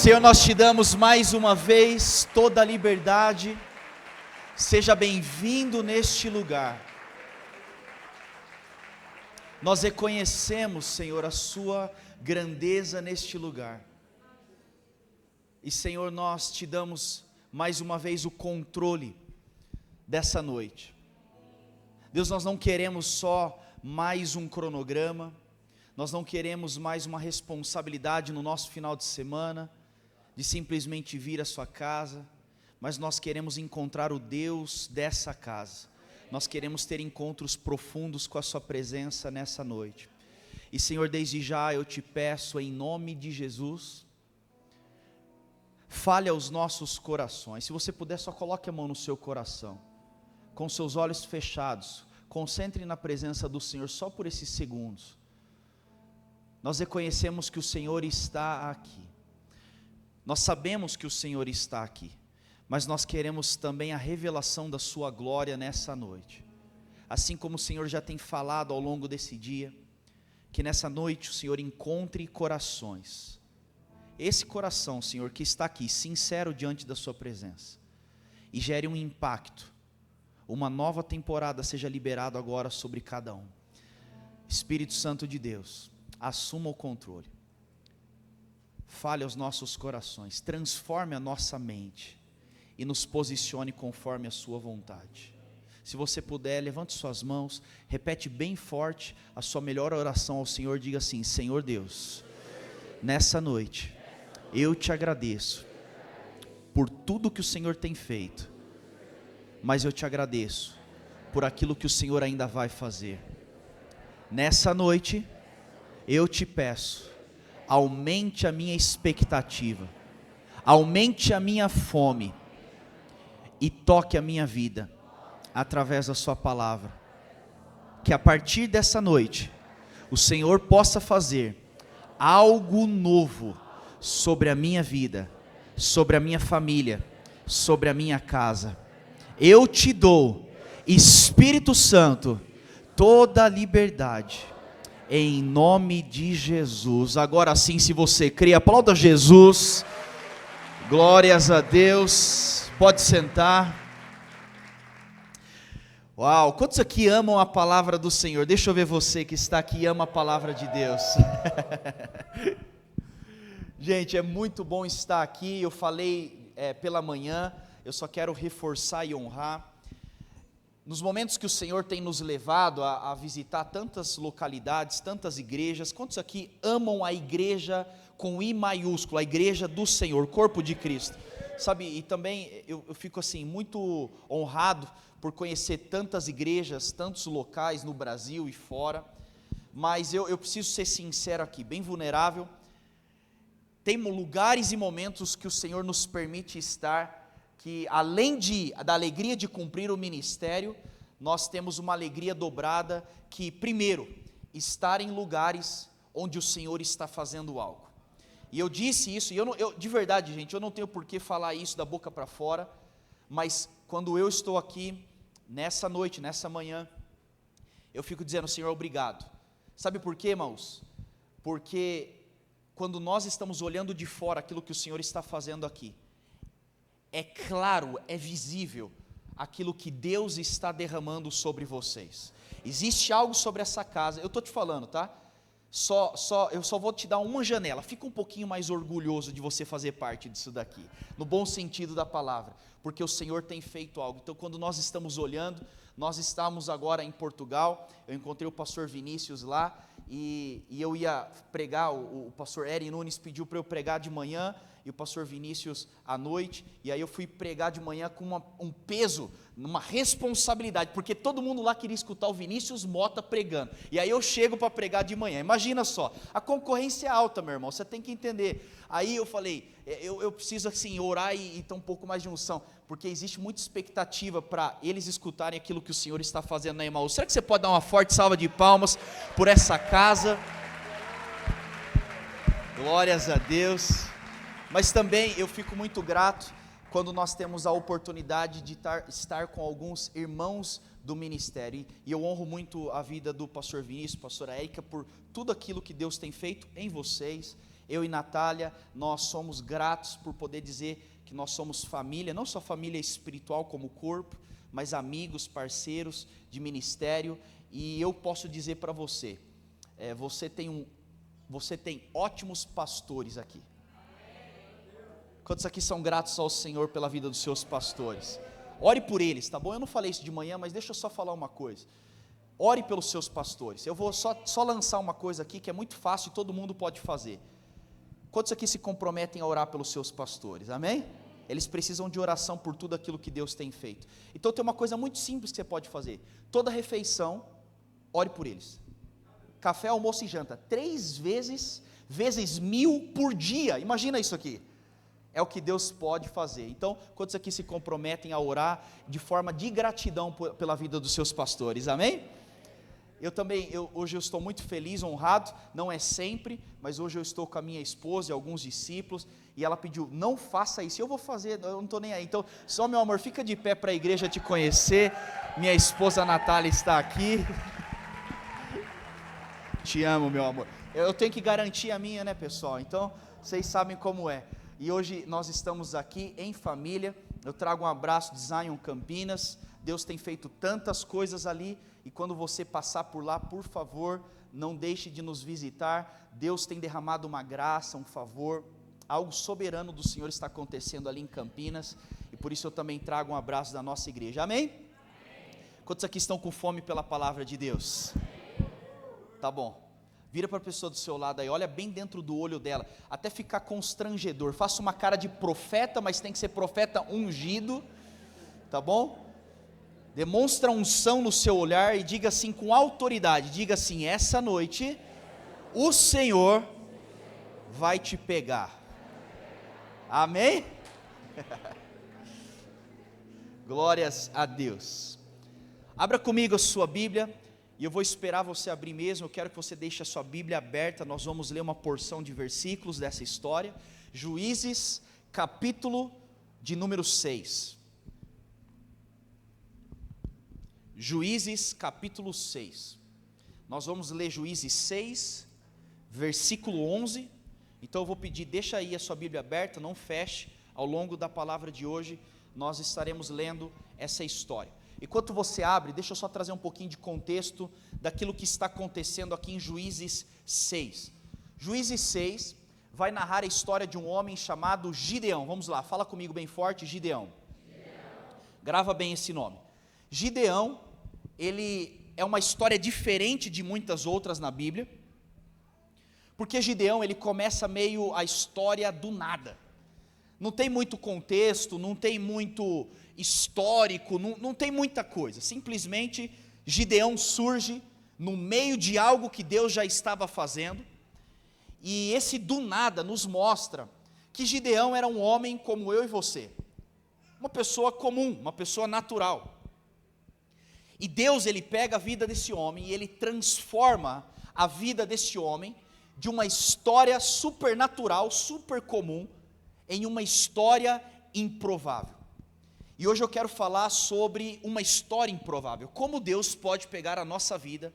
Senhor, nós te damos mais uma vez toda a liberdade. Seja bem-vindo neste lugar. Nós reconhecemos, Senhor, a sua grandeza neste lugar. E, Senhor, nós te damos mais uma vez o controle dessa noite. Deus, nós não queremos só mais um cronograma, nós não queremos mais uma responsabilidade no nosso final de semana, de simplesmente vir à sua casa, mas nós queremos encontrar o Deus dessa casa. Nós queremos ter encontros profundos com a sua presença nessa noite. E, Senhor, desde já eu te peço em nome de Jesus, fale aos nossos corações. Se você puder, só coloque a mão no seu coração, com seus olhos fechados, concentre na presença do Senhor só por esses segundos. Nós reconhecemos que o Senhor está aqui. Nós sabemos que o Senhor está aqui, mas nós queremos também a revelação da sua glória nessa noite. Assim como o Senhor já tem falado ao longo desse dia, que nessa noite o Senhor encontre corações. Esse coração, Senhor, que está aqui, sincero diante da sua presença, e gere um impacto. Uma nova temporada seja liberada agora sobre cada um. Espírito Santo de Deus, assuma o controle. Fale aos nossos corações, transforme a nossa mente e nos posicione conforme a sua vontade. Se você puder, levante suas mãos, repete bem forte a sua melhor oração ao Senhor, diga assim: Senhor Deus, nessa noite eu te agradeço por tudo que o Senhor tem feito, mas eu te agradeço por aquilo que o Senhor ainda vai fazer. Nessa noite eu te peço, aumente a minha expectativa, aumente a minha fome e toque a minha vida através da sua palavra. Que a partir dessa noite o Senhor possa fazer algo novo sobre a minha vida, sobre a minha família, sobre a minha casa. Eu te dou, Espírito Santo, toda a liberdade, em nome de Jesus. Agora sim, se você crê, aplauda Jesus. Glórias a Deus. Pode sentar. Uau, quantos aqui amam a palavra do Senhor? Deixa eu ver você que está aqui e ama a palavra de Deus. Gente, é muito bom estar aqui. Eu falei pela manhã, eu só quero reforçar e honrar. Nos momentos que o Senhor tem nos levado a visitar tantas localidades, tantas igrejas, quantos aqui amam a igreja com I maiúsculo, a igreja do Senhor, corpo de Cristo? Sabe, e também eu fico assim, muito honrado por conhecer tantas igrejas, tantos locais no Brasil e fora, mas eu preciso ser sincero aqui, bem vulnerável. Tem lugares e momentos que o Senhor nos permite estar, que além da alegria de cumprir o ministério, nós temos uma alegria dobrada, que primeiro, estar em lugares onde o Senhor está fazendo algo. E eu disse isso, e eu de verdade, gente, eu não tenho por que falar isso da boca para fora, mas quando eu estou aqui, nessa noite, nessa manhã, eu fico dizendo: Senhor, obrigado. Sabe por quê, irmãos? Porque quando nós estamos olhando de fora aquilo que o Senhor está fazendo aqui, é claro, é visível aquilo que Deus está derramando sobre vocês. Existe algo sobre essa casa, eu estou te falando, tá? Eu só vou te dar uma janela. Fica um pouquinho mais orgulhoso de você fazer parte disso daqui, no bom sentido da palavra, porque o Senhor tem feito algo. Então, quando nós estamos olhando, nós estamos agora em Portugal, eu encontrei o pastor Vinícius lá, e eu ia pregar, o pastor Eri Nunes pediu para eu pregar de manhã, e o pastor Vinícius à noite, e aí eu fui pregar de manhã com um peso, uma responsabilidade, porque todo mundo lá queria escutar o Vinícius Mota pregando, e aí eu chego para pregar de manhã. Imagina só, a concorrência é alta, meu irmão, você tem que entender. Aí eu falei, eu preciso assim orar e ter um pouco mais de unção, porque existe muita expectativa para eles escutarem aquilo que o Senhor está fazendo na Emaús. Será que você pode dar uma forte salva de palmas por essa casa? Glórias a Deus. Mas também eu fico muito grato quando nós temos a oportunidade de estar com alguns irmãos do ministério, e eu honro muito a vida do pastor Vinícius, pastora Érica, por tudo aquilo que Deus tem feito em vocês. Eu e Natália, nós somos gratos por poder dizer que nós somos família, não só família espiritual como corpo, mas amigos, parceiros de ministério. E eu posso dizer para você, você tem ótimos pastores aqui. Quantos aqui são gratos ao Senhor pela vida dos seus pastores? Ore por eles, tá bom? Eu não falei isso de manhã, mas deixa eu só falar uma coisa. Ore pelos seus pastores. Eu vou só lançar uma coisa aqui que é muito fácil e todo mundo pode fazer. Quantos aqui se comprometem a orar pelos seus pastores? Amém? Eles precisam de oração por tudo aquilo que Deus tem feito. Então tem uma coisa muito simples que você pode fazer. Toda refeição, ore por eles. Café, almoço e janta, 3 vezes 1000 por dia. Imagina isso aqui. É o que Deus pode fazer. Então, quantos aqui se comprometem a orar de forma de gratidão pela vida dos seus pastores? Amém? Hoje eu estou muito feliz, honrado, não é sempre, mas hoje eu estou com a minha esposa e alguns discípulos, e ela pediu, não faça isso, eu vou fazer, eu não estou nem aí. Então, só meu amor, fica de pé para a igreja te conhecer. Minha esposa Natália está aqui. Te amo, meu amor. Eu tenho que garantir a minha, né, pessoal? Então, vocês sabem como é. E hoje nós estamos aqui em família. Eu trago um abraço de Zion Campinas. Deus tem feito tantas coisas ali, e quando você passar por lá, por favor, não deixe de nos visitar. Deus tem derramado uma graça, um favor, algo soberano do Senhor está acontecendo ali em Campinas, e por isso eu também trago um abraço da nossa igreja. Amém? Amém. Quantos aqui estão com fome pela palavra de Deus? Tá bom. Vira para a pessoa do seu lado aí, olha bem dentro do olho dela, até ficar constrangedor. Faça uma cara de profeta, mas tem que ser profeta ungido, tá bom? Demonstra unção no seu olhar e diga assim com autoridade, diga assim: essa noite o Senhor vai te pegar. Amém? Glórias a Deus. Abra comigo a sua Bíblia. E eu vou esperar você abrir mesmo. Eu quero que você deixe a sua Bíblia aberta. Nós vamos ler uma porção de versículos dessa história. Juízes, capítulo de número 6. Juízes, capítulo 6. Nós vamos ler Juízes 6, versículo 11. Então eu vou pedir, deixa aí a sua Bíblia aberta, não feche. Ao longo da palavra de hoje, nós estaremos lendo essa história. Enquanto você abre, deixa eu só trazer um pouquinho de contexto daquilo que está acontecendo aqui em Juízes 6. Juízes 6 vai narrar a história de um homem chamado Gideão. Vamos lá, fala comigo bem forte, Gideão. Grava bem esse nome. Gideão, ele é uma história diferente de muitas outras na Bíblia, porque Gideão, ele começa meio a história do nada. Não tem muito contexto, não tem muito histórico, não tem muita coisa. Simplesmente Gideão surge no meio de algo que Deus já estava fazendo, e esse do nada nos mostra que Gideão era um homem como eu e você, uma pessoa comum, uma pessoa natural. E Deus, ele pega a vida desse homem e ele transforma a vida desse homem de uma história supernatural, super comum, em uma história improvável. E hoje eu quero falar sobre uma história improvável, como Deus pode pegar a nossa vida,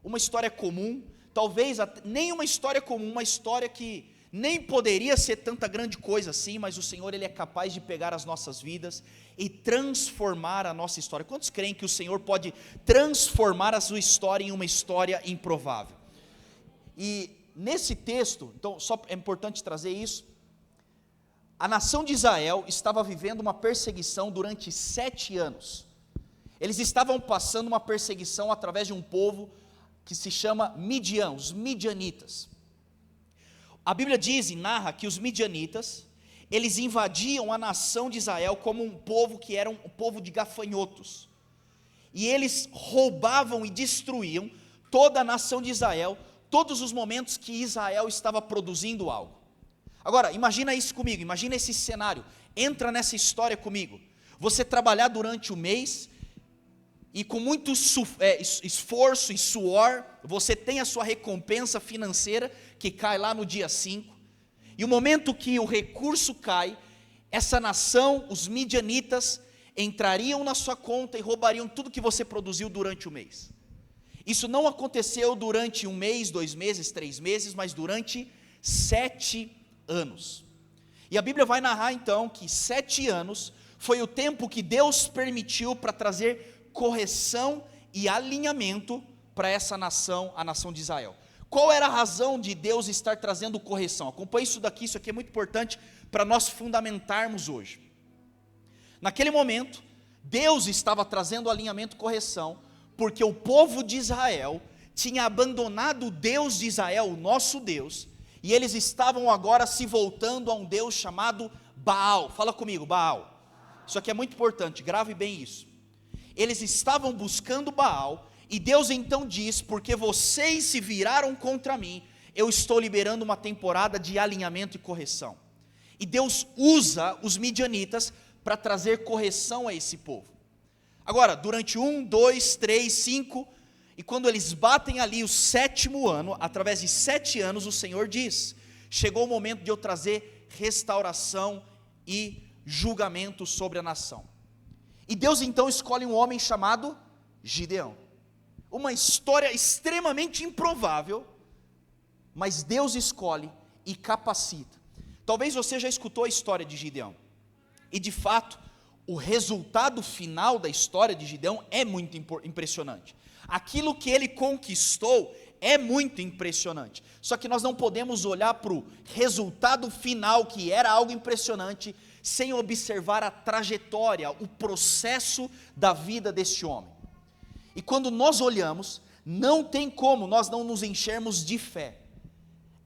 uma história comum, talvez nem uma história comum, uma história que nem poderia ser tanta grande coisa assim, mas o Senhor, ele é capaz de pegar as nossas vidas e transformar a nossa história. Quantos creem que o Senhor pode transformar a sua história em uma história improvável? E nesse texto, então só é importante trazer isso. A nação de Israel estava vivendo uma perseguição durante 7 anos. Eles estavam passando uma perseguição através de um povo que se chama Midian, os midianitas. A Bíblia diz e narra que os midianitas, eles invadiam a nação de Israel como um povo que era um povo de gafanhotos. E eles roubavam e destruíam toda a nação de Israel, todos os momentos que Israel estava produzindo algo. Agora, imagina isso comigo, imagina esse cenário, entra nessa história comigo. Você trabalhar durante o mês, e com muito esforço e suor, você tem a sua recompensa financeira, que cai lá no dia 5, e o momento que o recurso cai, essa nação, os midianitas, entrariam na sua conta e roubariam tudo que você produziu durante o mês. Isso não aconteceu durante 1 mês, 2 meses, 3 meses, mas durante 7 anos. E a Bíblia vai narrar então que 7 anos foi o tempo que Deus permitiu para trazer correção e alinhamento para essa nação, a nação de Israel. Qual era a razão de Deus estar trazendo correção? Acompanhe isso daqui, isso aqui é muito importante para nós fundamentarmos hoje. Naquele momento, Deus estava trazendo alinhamento e correção, porque o povo de Israel tinha abandonado o Deus de Israel, o nosso Deus, e eles estavam agora se voltando a um Deus chamado Baal. Fala comigo, Baal. Isso aqui é muito importante, grave bem isso. Eles estavam buscando Baal, e Deus então diz: porque vocês se viraram contra mim, eu estou liberando uma temporada de alinhamento e correção. E Deus usa os midianitas para trazer correção a esse povo. Agora, durante 1, 2, 3, 5, e quando eles batem ali o 7º ano, através de 7 anos, o Senhor diz: chegou o momento de eu trazer restauração e julgamento sobre a nação. E Deus então escolhe um homem chamado Gideão. Uma história extremamente improvável, mas Deus escolhe e capacita. Talvez você já escutou a história de Gideão, e de fato, o resultado final da história de Gideão é muito impressionante. Aquilo que ele conquistou é muito impressionante. Só que nós não podemos olhar para o resultado final, que era algo impressionante, sem observar a trajetória, o processo da vida deste homem. E quando nós olhamos, não tem como nós não nos enchermos de fé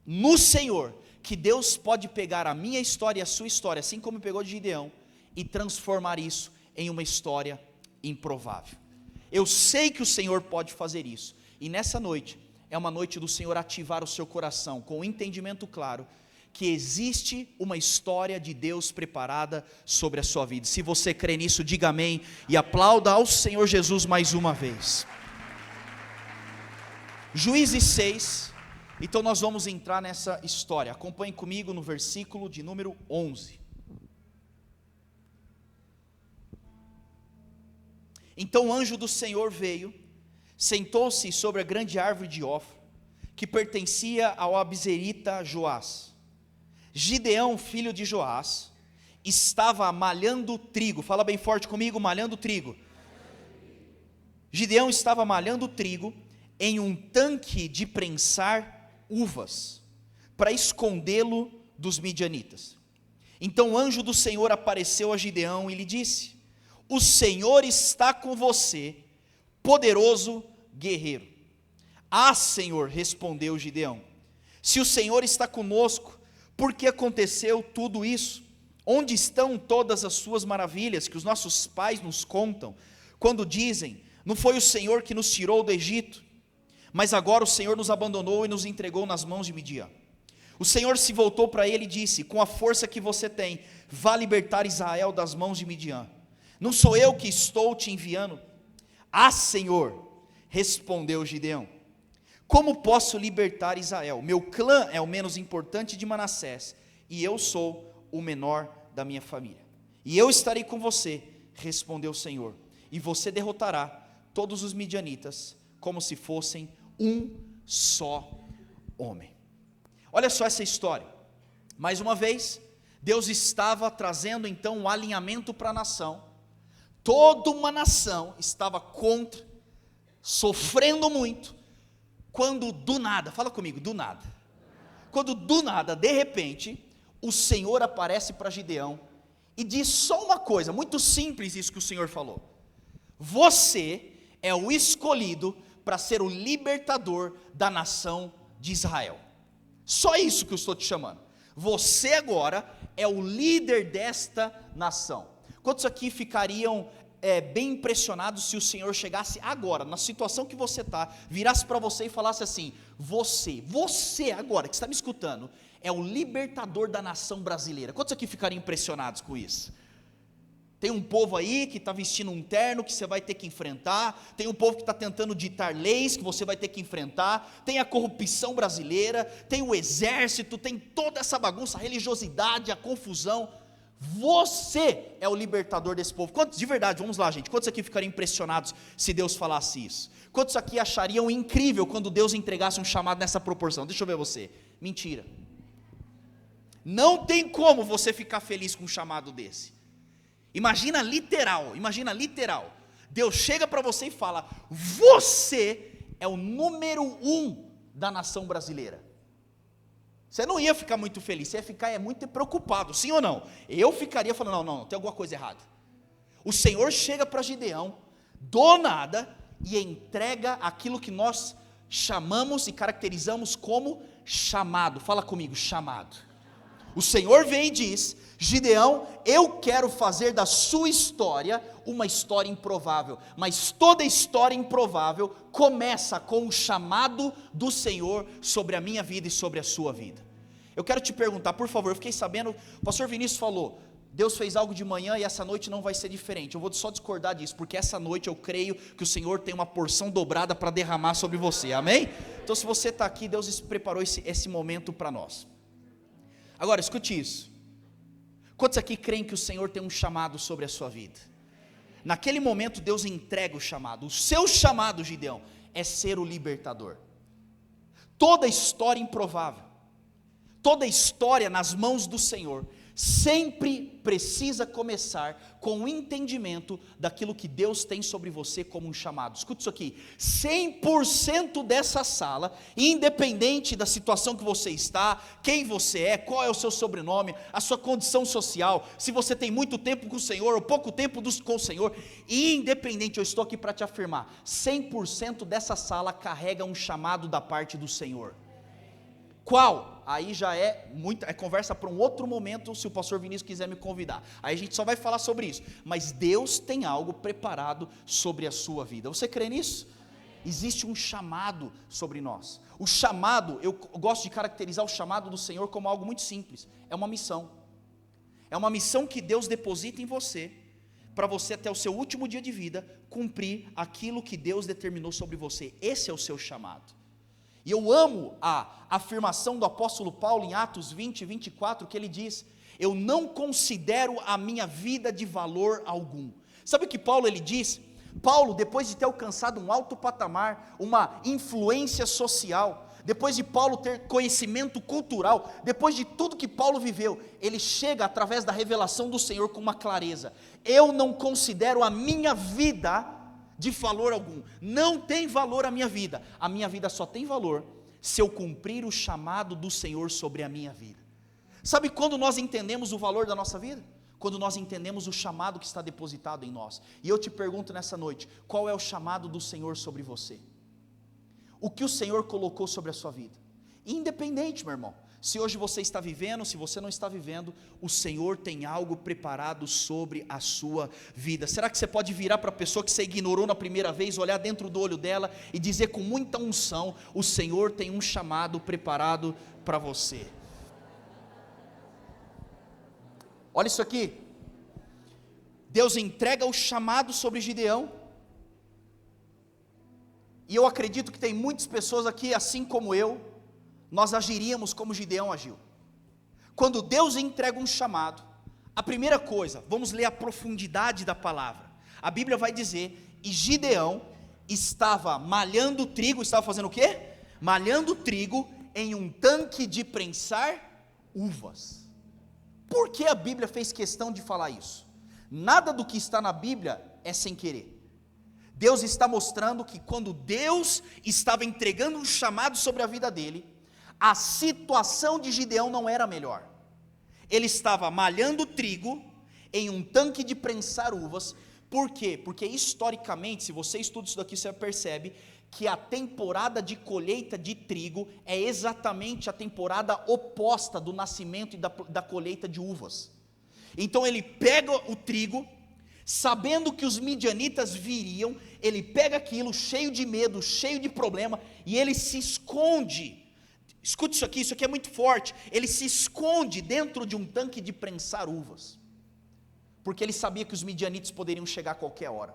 no Senhor, que Deus pode pegar a minha história e a sua história, assim como pegou de Gideão, e transformar isso em uma história improvável. Eu sei que o Senhor pode fazer isso, e nessa noite, é uma noite do Senhor ativar o seu coração, com o entendimento claro, que existe uma história de Deus preparada sobre a sua vida. Se você crê nisso, diga amém, e aplauda ao Senhor Jesus mais uma vez. Juízes 6, então nós vamos entrar nessa história. Acompanhe comigo no versículo de número 11. Então o anjo do Senhor veio, sentou-se sobre a grande árvore de Ofra, que pertencia ao abizerita Joás. Gideão, filho de Joás, estava malhando trigo. Fala bem forte comigo, malhando trigo. Gideão estava malhando trigo em um tanque de prensar uvas, para escondê-lo dos midianitas. Então o anjo do Senhor apareceu a Gideão e lhe disse: o Senhor está com você, poderoso guerreiro. Ah, Senhor, respondeu Gideão, se o Senhor está conosco, por que aconteceu tudo isso? Onde estão todas as suas maravilhas que os nossos pais nos contam, quando dizem: não foi o Senhor que nos tirou do Egito, mas agora o Senhor nos abandonou e nos entregou nas mãos de Midian. O Senhor se voltou para ele e disse: com a força que você tem, vá libertar Israel das mãos de Midian. Não sou eu que estou te enviando? Ah, Senhor, respondeu Gideão, como posso libertar Israel? Meu clã é o menos importante de Manassés, e eu sou o menor da minha família. E eu estarei com você, respondeu o Senhor, e você derrotará todos os midianitas, como se fossem um só homem. Olha só essa história. Mais uma vez, Deus estava trazendo então um alinhamento para a nação. Toda uma nação estava contra, sofrendo muito, quando do nada, fala comigo, do nada, quando do nada, de repente, o Senhor aparece para Gideão, e diz só uma coisa, muito simples isso que o Senhor falou: você é o escolhido para ser o libertador da nação de Israel. Só isso que eu estou te chamando. Você agora é o líder desta nação. Quantos aqui ficariam bem impressionados se o Senhor chegasse agora, na situação que você está, virasse para você e falasse assim: você agora que está me escutando, é o libertador da nação brasileira? Quantos aqui ficariam impressionados com isso? Tem um povo aí que está vestindo um terno que você vai ter que enfrentar, tem um povo que está tentando ditar leis que você vai ter que enfrentar, tem a corrupção brasileira, tem o exército, tem toda essa bagunça, a religiosidade, a confusão. Você é o libertador desse povo. Quantos, de verdade, vamos lá, gente, quantos aqui ficariam impressionados se Deus falasse isso? Quantos aqui achariam incrível quando Deus entregasse um chamado nessa proporção? Deixa eu ver você. Mentira. Não tem como você ficar feliz com um chamado desse. Imagina literal. Deus chega para você e fala: você é o número 1 da nação brasileira. Você não ia ficar muito feliz, você ia ficar muito preocupado, sim ou não? Eu ficaria falando: não, tem alguma coisa errada. O Senhor chega para Gideão, do nada, e entrega aquilo que nós chamamos e caracterizamos como chamado. Fala comigo, chamado. O Senhor vem e diz: Gideão, eu quero fazer da sua história uma história improvável, mas toda história improvável começa com o chamado do Senhor sobre a minha vida e sobre a sua vida. Eu quero te perguntar, por favor, eu fiquei sabendo, o pastor Vinícius falou, Deus fez algo de manhã e essa noite não vai ser diferente. Eu vou só discordar disso, porque essa noite eu creio que o Senhor tem uma porção dobrada para derramar sobre você, amém? Então se você está aqui, Deus preparou esse momento para nós. Agora escute isso, quantos aqui creem que o Senhor tem um chamado sobre a sua vida? Naquele momento Deus entrega o chamado. O seu chamado, Gideão, é ser o libertador. Toda história improvável, toda história nas mãos do Senhor, sempre precisa começar com o entendimento daquilo que Deus tem sobre você como um chamado. Escute isso aqui, 100% dessa sala, independente da situação que você está, quem você é, qual é o seu sobrenome, a sua condição social, se você tem muito tempo com o Senhor ou pouco tempo com o Senhor, independente, eu estou aqui para te afirmar, 100% dessa sala carrega um chamado da parte do Senhor. Qual? Aí já é conversa para um outro momento, se o pastor Vinícius quiser me convidar. Aí a gente só vai falar sobre isso. Mas Deus tem algo preparado sobre a sua vida. Você crê nisso? Existe um chamado sobre nós. O chamado, eu gosto de caracterizar o chamado do Senhor como algo muito simples. É uma missão. É uma missão que Deus deposita em você, para você até o seu último dia de vida, cumprir aquilo que Deus determinou sobre você. Esse é o seu chamado. E eu amo a afirmação do apóstolo Paulo em Atos 20, 24, que ele diz: eu não considero a minha vida de valor algum. Sabe o que Paulo ele diz? Paulo, depois de ter alcançado um alto patamar, uma influência social, depois de Paulo ter conhecimento cultural, depois de tudo que Paulo viveu, ele chega através da revelação do Senhor com uma clareza: eu não considero a minha vida de valor algum, não tem valor a minha vida só tem valor se eu cumprir o chamado do Senhor sobre a minha vida. Sabe quando nós entendemos o valor da nossa vida? Quando nós entendemos o chamado que está depositado em nós. E eu te pergunto nessa noite, qual é o chamado do Senhor sobre você? O que o Senhor colocou sobre a sua vida? Independente, meu irmão, se hoje você está vivendo, se você não está vivendo, o Senhor tem algo preparado sobre a sua vida. Será que você pode virar para a pessoa que você ignorou na primeira vez, olhar dentro do olho dela e dizer com muita unção: o Senhor tem um chamado preparado para você? Olha isso aqui, Deus entrega o chamado sobre Gideão, e eu acredito que tem muitas pessoas aqui, assim como eu, nós agiríamos como Gideão agiu. Quando Deus entrega um chamado, a primeira coisa, vamos ler a profundidade da palavra. A Bíblia vai dizer: e Gideão estava malhando trigo, estava fazendo o quê? Malhando trigo em um tanque de prensar uvas. Por que a Bíblia fez questão de falar isso? Nada do que está na Bíblia é sem querer. Deus está mostrando que quando Deus estava entregando um chamado sobre a vida dele, a situação de Gideão não era melhor. Ele estava malhando trigo em um tanque de prensar uvas. Por quê? Porque historicamente, se você estuda isso daqui, você percebe que a temporada de colheita de trigo é exatamente a temporada oposta do nascimento e da colheita de uvas. Então ele pega o trigo, sabendo que os midianitas viriam, ele pega aquilo cheio de medo, cheio de problema, e ele se esconde. Escute isso aqui é muito forte. Ele se esconde dentro de um tanque de prensar uvas, porque ele sabia que os midianitas poderiam chegar a qualquer hora.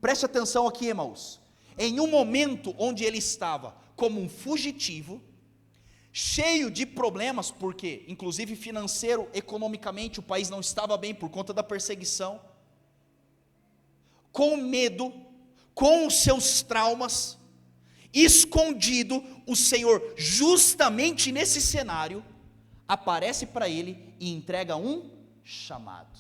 Preste atenção aqui, irmãos. Em um momento onde ele estava como um fugitivo, cheio de problemas, porque inclusive financeiro, economicamente o país não estava bem por conta da perseguição, com medo, com os seus traumas, escondido, o Senhor, justamente nesse cenário, aparece para ele e entrega um chamado.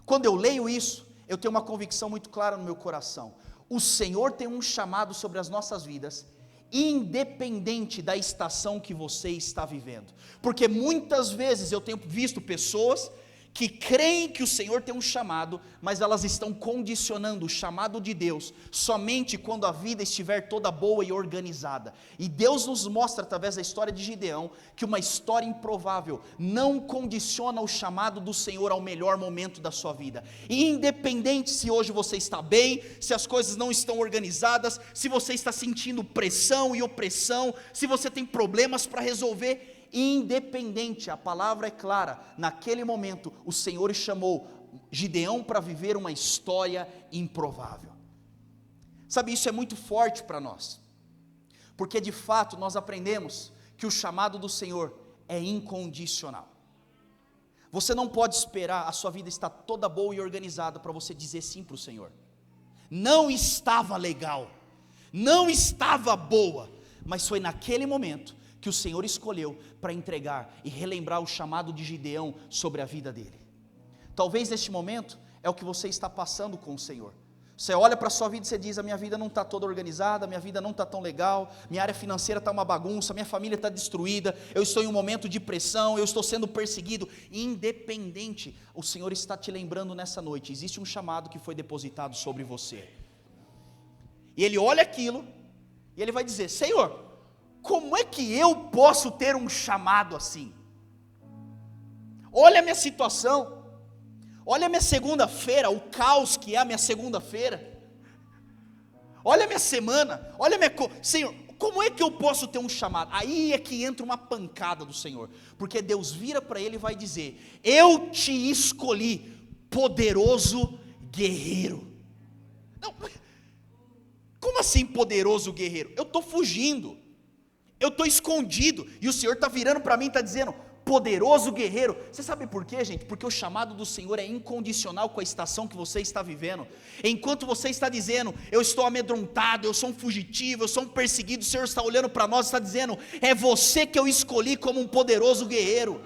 Quando eu leio isso, eu tenho uma convicção muito clara no meu coração: o Senhor tem um chamado sobre as nossas vidas, independente da estação que você está vivendo. Porque muitas vezes eu tenho visto pessoas que creem que o Senhor tem um chamado, mas elas estão condicionando o chamado de Deus somente quando a vida estiver toda boa e organizada. E Deus nos mostra através da história de Gideão que uma história improvável não condiciona o chamado do Senhor ao melhor momento da sua vida. E independente se hoje você está bem, se as coisas não estão organizadas, se você está sentindo pressão e opressão, se você tem problemas para resolver, independente, a palavra é clara, naquele momento o Senhor chamou Gideão para viver uma história improvável. Sabe, isso é muito forte para nós, porque de fato nós aprendemos que o chamado do Senhor é incondicional. Você não pode esperar a sua vida estar toda boa e organizada para você dizer sim para o Senhor. Não estava legal, não estava boa, mas foi naquele momento que o Senhor escolheu para entregar e relembrar o chamado de Gideão sobre a vida dele. Talvez neste momento é o que você está passando com o Senhor. Você olha para a sua vida e você diz: a minha vida não está toda organizada, a minha vida não está tão legal, minha área financeira está uma bagunça, minha família está destruída, eu estou em um momento de pressão, eu estou sendo perseguido. Independente, o Senhor está te lembrando nessa noite, existe um chamado que foi depositado sobre você. E Ele olha aquilo e Ele vai dizer: Senhor, como é que eu posso ter um chamado assim? Olha a minha situação, olha a minha segunda-feira, o caos que é a minha segunda-feira, olha a minha semana, olha a minha Senhor, como é que eu posso ter um chamado? Aí é que entra uma pancada do Senhor, porque Deus vira para ele e vai dizer: eu te escolhi, poderoso guerreiro. Não, como assim poderoso guerreiro? Eu estou fugindo, eu estou escondido, e o Senhor está virando para mim e está dizendo: poderoso guerreiro. Você sabe por quê, gente? Porque o chamado do Senhor é incondicional com a estação que você está vivendo. Enquanto você está dizendo: eu estou amedrontado, eu sou um fugitivo, eu sou um perseguido, o Senhor está olhando para nós e está dizendo: é você que eu escolhi como um poderoso guerreiro.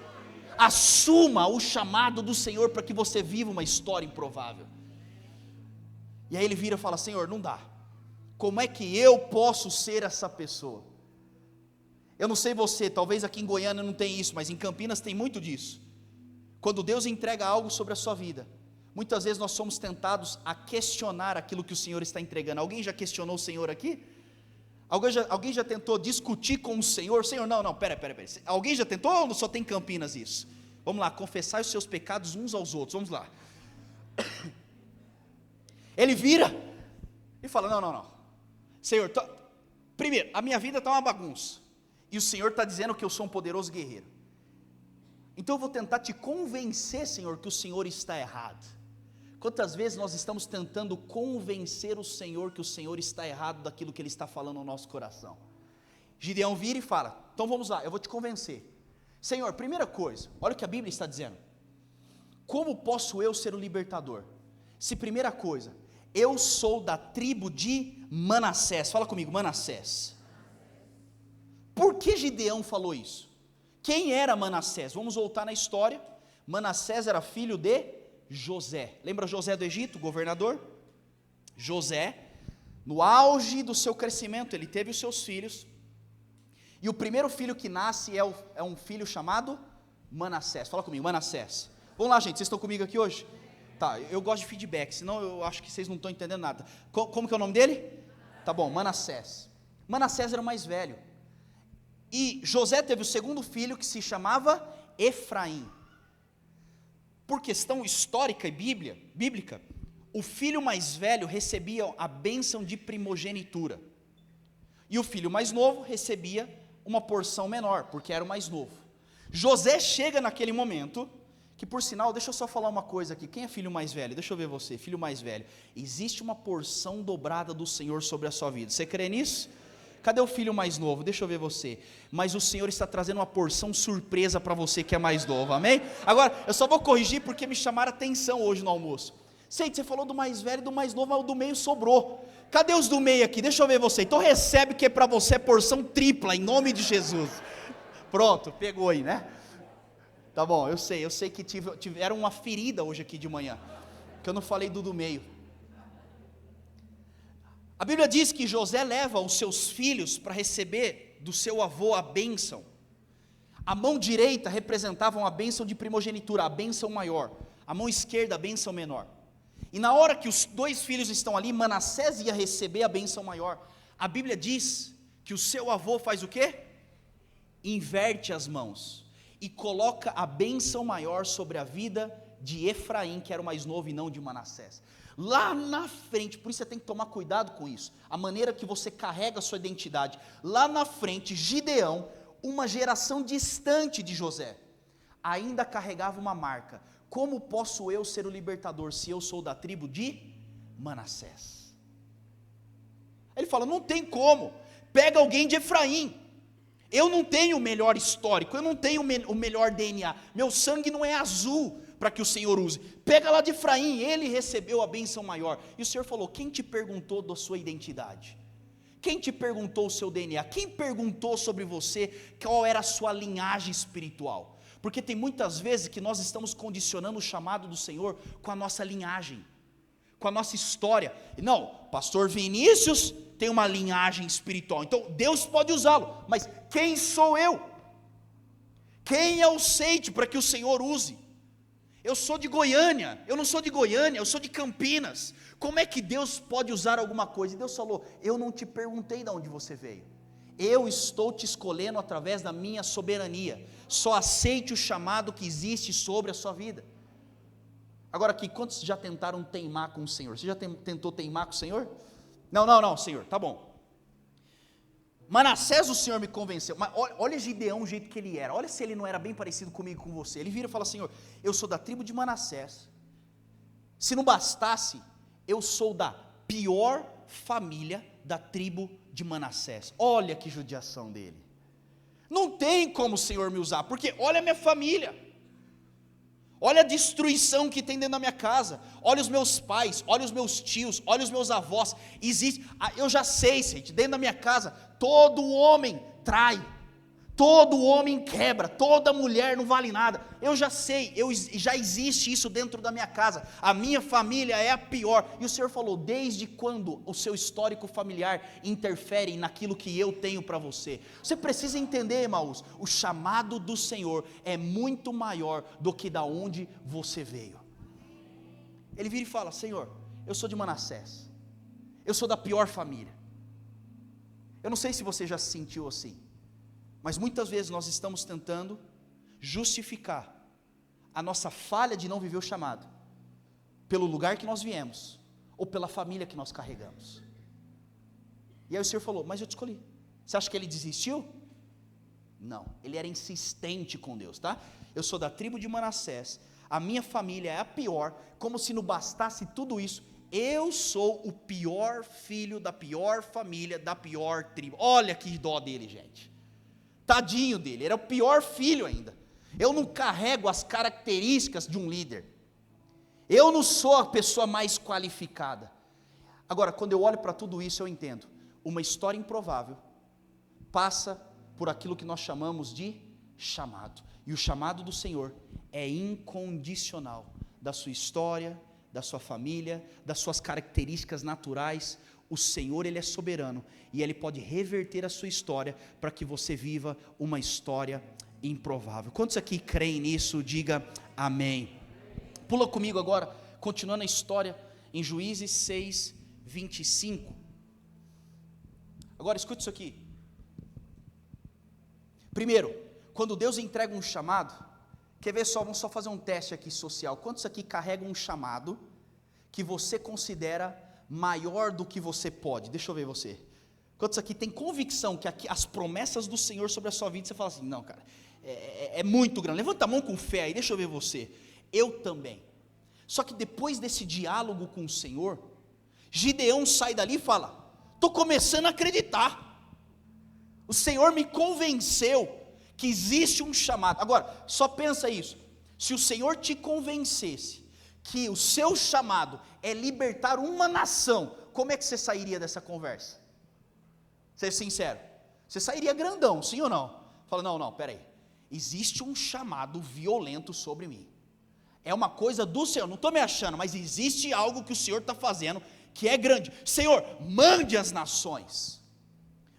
Assuma o chamado do Senhor para que você viva uma história improvável. E aí ele vira e fala: Senhor, não dá, como é que eu posso ser essa pessoa? Eu não sei você, talvez aqui em Goiânia não tem isso, mas em Campinas tem muito disso. Quando Deus entrega algo sobre a sua vida, muitas vezes nós somos tentados a questionar aquilo que o Senhor está entregando. Alguém já questionou o Senhor aqui? Alguém já tentou discutir com o Senhor? Senhor, não, pera. Alguém já tentou ou só tem Campinas isso? Vamos lá, confessai os seus pecados uns aos outros, vamos lá. Ele vira e fala: não, Senhor, primeiro, a minha vida está uma bagunça, e o Senhor está dizendo que eu sou um poderoso guerreiro, então eu vou tentar te convencer, Senhor, que o Senhor está errado. Quantas vezes nós estamos tentando convencer o Senhor que o Senhor está errado daquilo que Ele está falando no nosso coração? Gideão vira e fala: então vamos lá, eu vou te convencer. Senhor, primeira coisa, olha o que a Bíblia está dizendo: como posso eu ser o libertador? Se primeira coisa, eu sou da tribo de Manassés. Fala comigo, Manassés. Por que Gideão falou isso? Quem era Manassés? Vamos voltar na história. Manassés era filho de José. Lembra José do Egito, governador? José, no auge do seu crescimento, ele teve os seus filhos, e o primeiro filho que nasce é um filho chamado Manassés. Fala comigo, Manassés. Vamos lá, gente, vocês estão comigo aqui hoje? Tá, eu gosto de feedback, senão eu acho que vocês não estão entendendo nada. Como que é o nome dele? Tá bom, Manassés. Manassés era o mais velho, e José teve o segundo filho, que se chamava Efraim. Por questão histórica e bíblica, o filho mais velho recebia a bênção de primogenitura, e o filho mais novo recebia uma porção menor, porque era o mais novo. José chega naquele momento, que por sinal, deixa eu só falar uma coisa aqui: quem é filho mais velho? Deixa eu ver você, filho mais velho. Existe uma porção dobrada do Senhor sobre a sua vida, você crê nisso? Cadê o filho mais novo? Deixa eu ver você. Mas o Senhor está trazendo uma porção surpresa para você que é mais novo, amém? Agora, eu só vou corrigir porque me chamaram a atenção hoje no almoço. Sei, você falou do mais velho e do mais novo, mas o do meio sobrou. Cadê os do meio aqui? Deixa eu ver você. Então recebe que é para você porção tripla, em nome de Jesus. Pronto, pegou aí, né? Tá bom, eu sei que tiveram uma ferida hoje aqui de manhã, que eu não falei do meio. A Bíblia diz que José leva os seus filhos para receber do seu avô a bênção. A mão direita representava a bênção de primogenitura, a bênção maior. A mão esquerda, a bênção menor. E na hora que os dois filhos estão ali, Manassés ia receber a bênção maior. A Bíblia diz que o seu avô faz o quê? Inverte as mãos e coloca a bênção maior sobre a vida de Efraim, que era o mais novo, e não de Manassés. Lá na frente, por isso você tem que tomar cuidado com isso, a maneira que você carrega a sua identidade. Lá na frente, Gideão, uma geração distante de José, ainda carregava uma marca: como posso eu ser o libertador se eu sou da tribo de Manassés? Ele fala: não tem como, pega alguém de Efraim. Eu não tenho o melhor histórico, eu não tenho o melhor DNA, meu sangue não é azul para que o Senhor use. Pega lá de Efraim, ele recebeu a bênção maior. E o Senhor falou: quem te perguntou da sua identidade? Quem te perguntou o seu DNA? Quem perguntou sobre você qual era a sua linhagem espiritual? Porque tem muitas vezes que nós estamos condicionando o chamado do Senhor com a nossa linhagem, com a nossa história. Não, pastor Vinícius tem uma linhagem espiritual, então Deus pode usá-lo, mas quem sou eu? Quem é o Seite para que o Senhor use? Eu sou de Goiânia, eu não sou de Goiânia, eu sou de Campinas. Como é que Deus pode usar alguma coisa? E Deus falou: eu não te perguntei de onde você veio, eu estou te escolhendo através da minha soberania. Só aceite o chamado que existe sobre a sua vida. Agora aqui, quantos já tentaram teimar com o Senhor? Você já tentou teimar com o Senhor? Não, Senhor, tá bom. Manassés, o Senhor me convenceu. Mas olha Gideão, o jeito que ele era. Olha se ele não era bem parecido comigo, com você. Ele vira e fala: Senhor, eu sou da tribo de Manassés. Se não bastasse, eu sou da pior família da tribo de Manassés. Olha que judiação dele. Não tem como o Senhor me usar, porque olha a minha família. Olha a destruição que tem dentro da minha casa. Olha os meus pais, olha os meus tios, olha os meus avós. Existe, eu já sei, gente, dentro da minha casa, todo homem trai, todo homem quebra, toda mulher não vale nada. Eu já sei, já existe isso dentro da minha casa. A minha família é a pior. E o Senhor falou: desde quando o seu histórico familiar interfere naquilo que eu tenho para você? Você precisa entender, irmãos, o chamado do Senhor é muito maior do que da onde você veio. Ele vira e fala: Senhor, eu sou de Manassés, eu sou da pior família. Eu não sei se você já se sentiu assim, mas muitas vezes nós estamos tentando justificar a nossa falha de não viver o chamado pelo lugar que nós viemos ou pela família que nós carregamos. E aí o Senhor falou: mas eu te escolhi. Você acha que ele desistiu? Não, ele era insistente com Deus, tá? Eu sou da tribo de Manassés, a minha família é a pior, como se não bastasse tudo isso, eu sou o pior filho da pior família, da pior tribo. Olha que dó dele, gente. Tadinho dele, era o pior filho ainda. Eu não carrego as características de um líder. Eu não sou a pessoa mais qualificada. Agora, quando eu olho para tudo isso, eu entendo. Uma história improvável passa por aquilo que nós chamamos de chamado. E o chamado do Senhor é incondicional. Da sua história, da sua família, das suas características naturais. O Senhor, Ele é soberano, e Ele pode reverter a sua história, para que você viva uma história improvável. Quantos aqui creem nisso? Diga amém. Pula comigo agora, continuando a história, em Juízes 6, 25. Agora escute isso aqui. Primeiro, quando Deus entrega um chamado, quer ver só, vamos só fazer um teste aqui social. Quantos aqui carregam um chamado que você considera maior do que você pode? Deixa eu ver você. Quantos aqui tem convicção que aqui, as promessas do Senhor sobre a sua vida, você fala assim: não, cara, é muito grande. Levanta a mão com fé aí, deixa eu ver você. Eu também. Só que depois desse diálogo com o Senhor, Gideão sai dali e fala: estou começando a acreditar. O Senhor me convenceu que existe um chamado. Agora, só pensa isso. Se o Senhor te convencesse que o seu chamado é libertar uma nação, como é que você sairia dessa conversa? Ser sincero, você sairia grandão, sim ou não? Fala: não, peraí, existe um chamado violento sobre mim. É uma coisa do Senhor, não estou me achando, mas existe algo que o Senhor está fazendo que é grande. Senhor, mande as nações,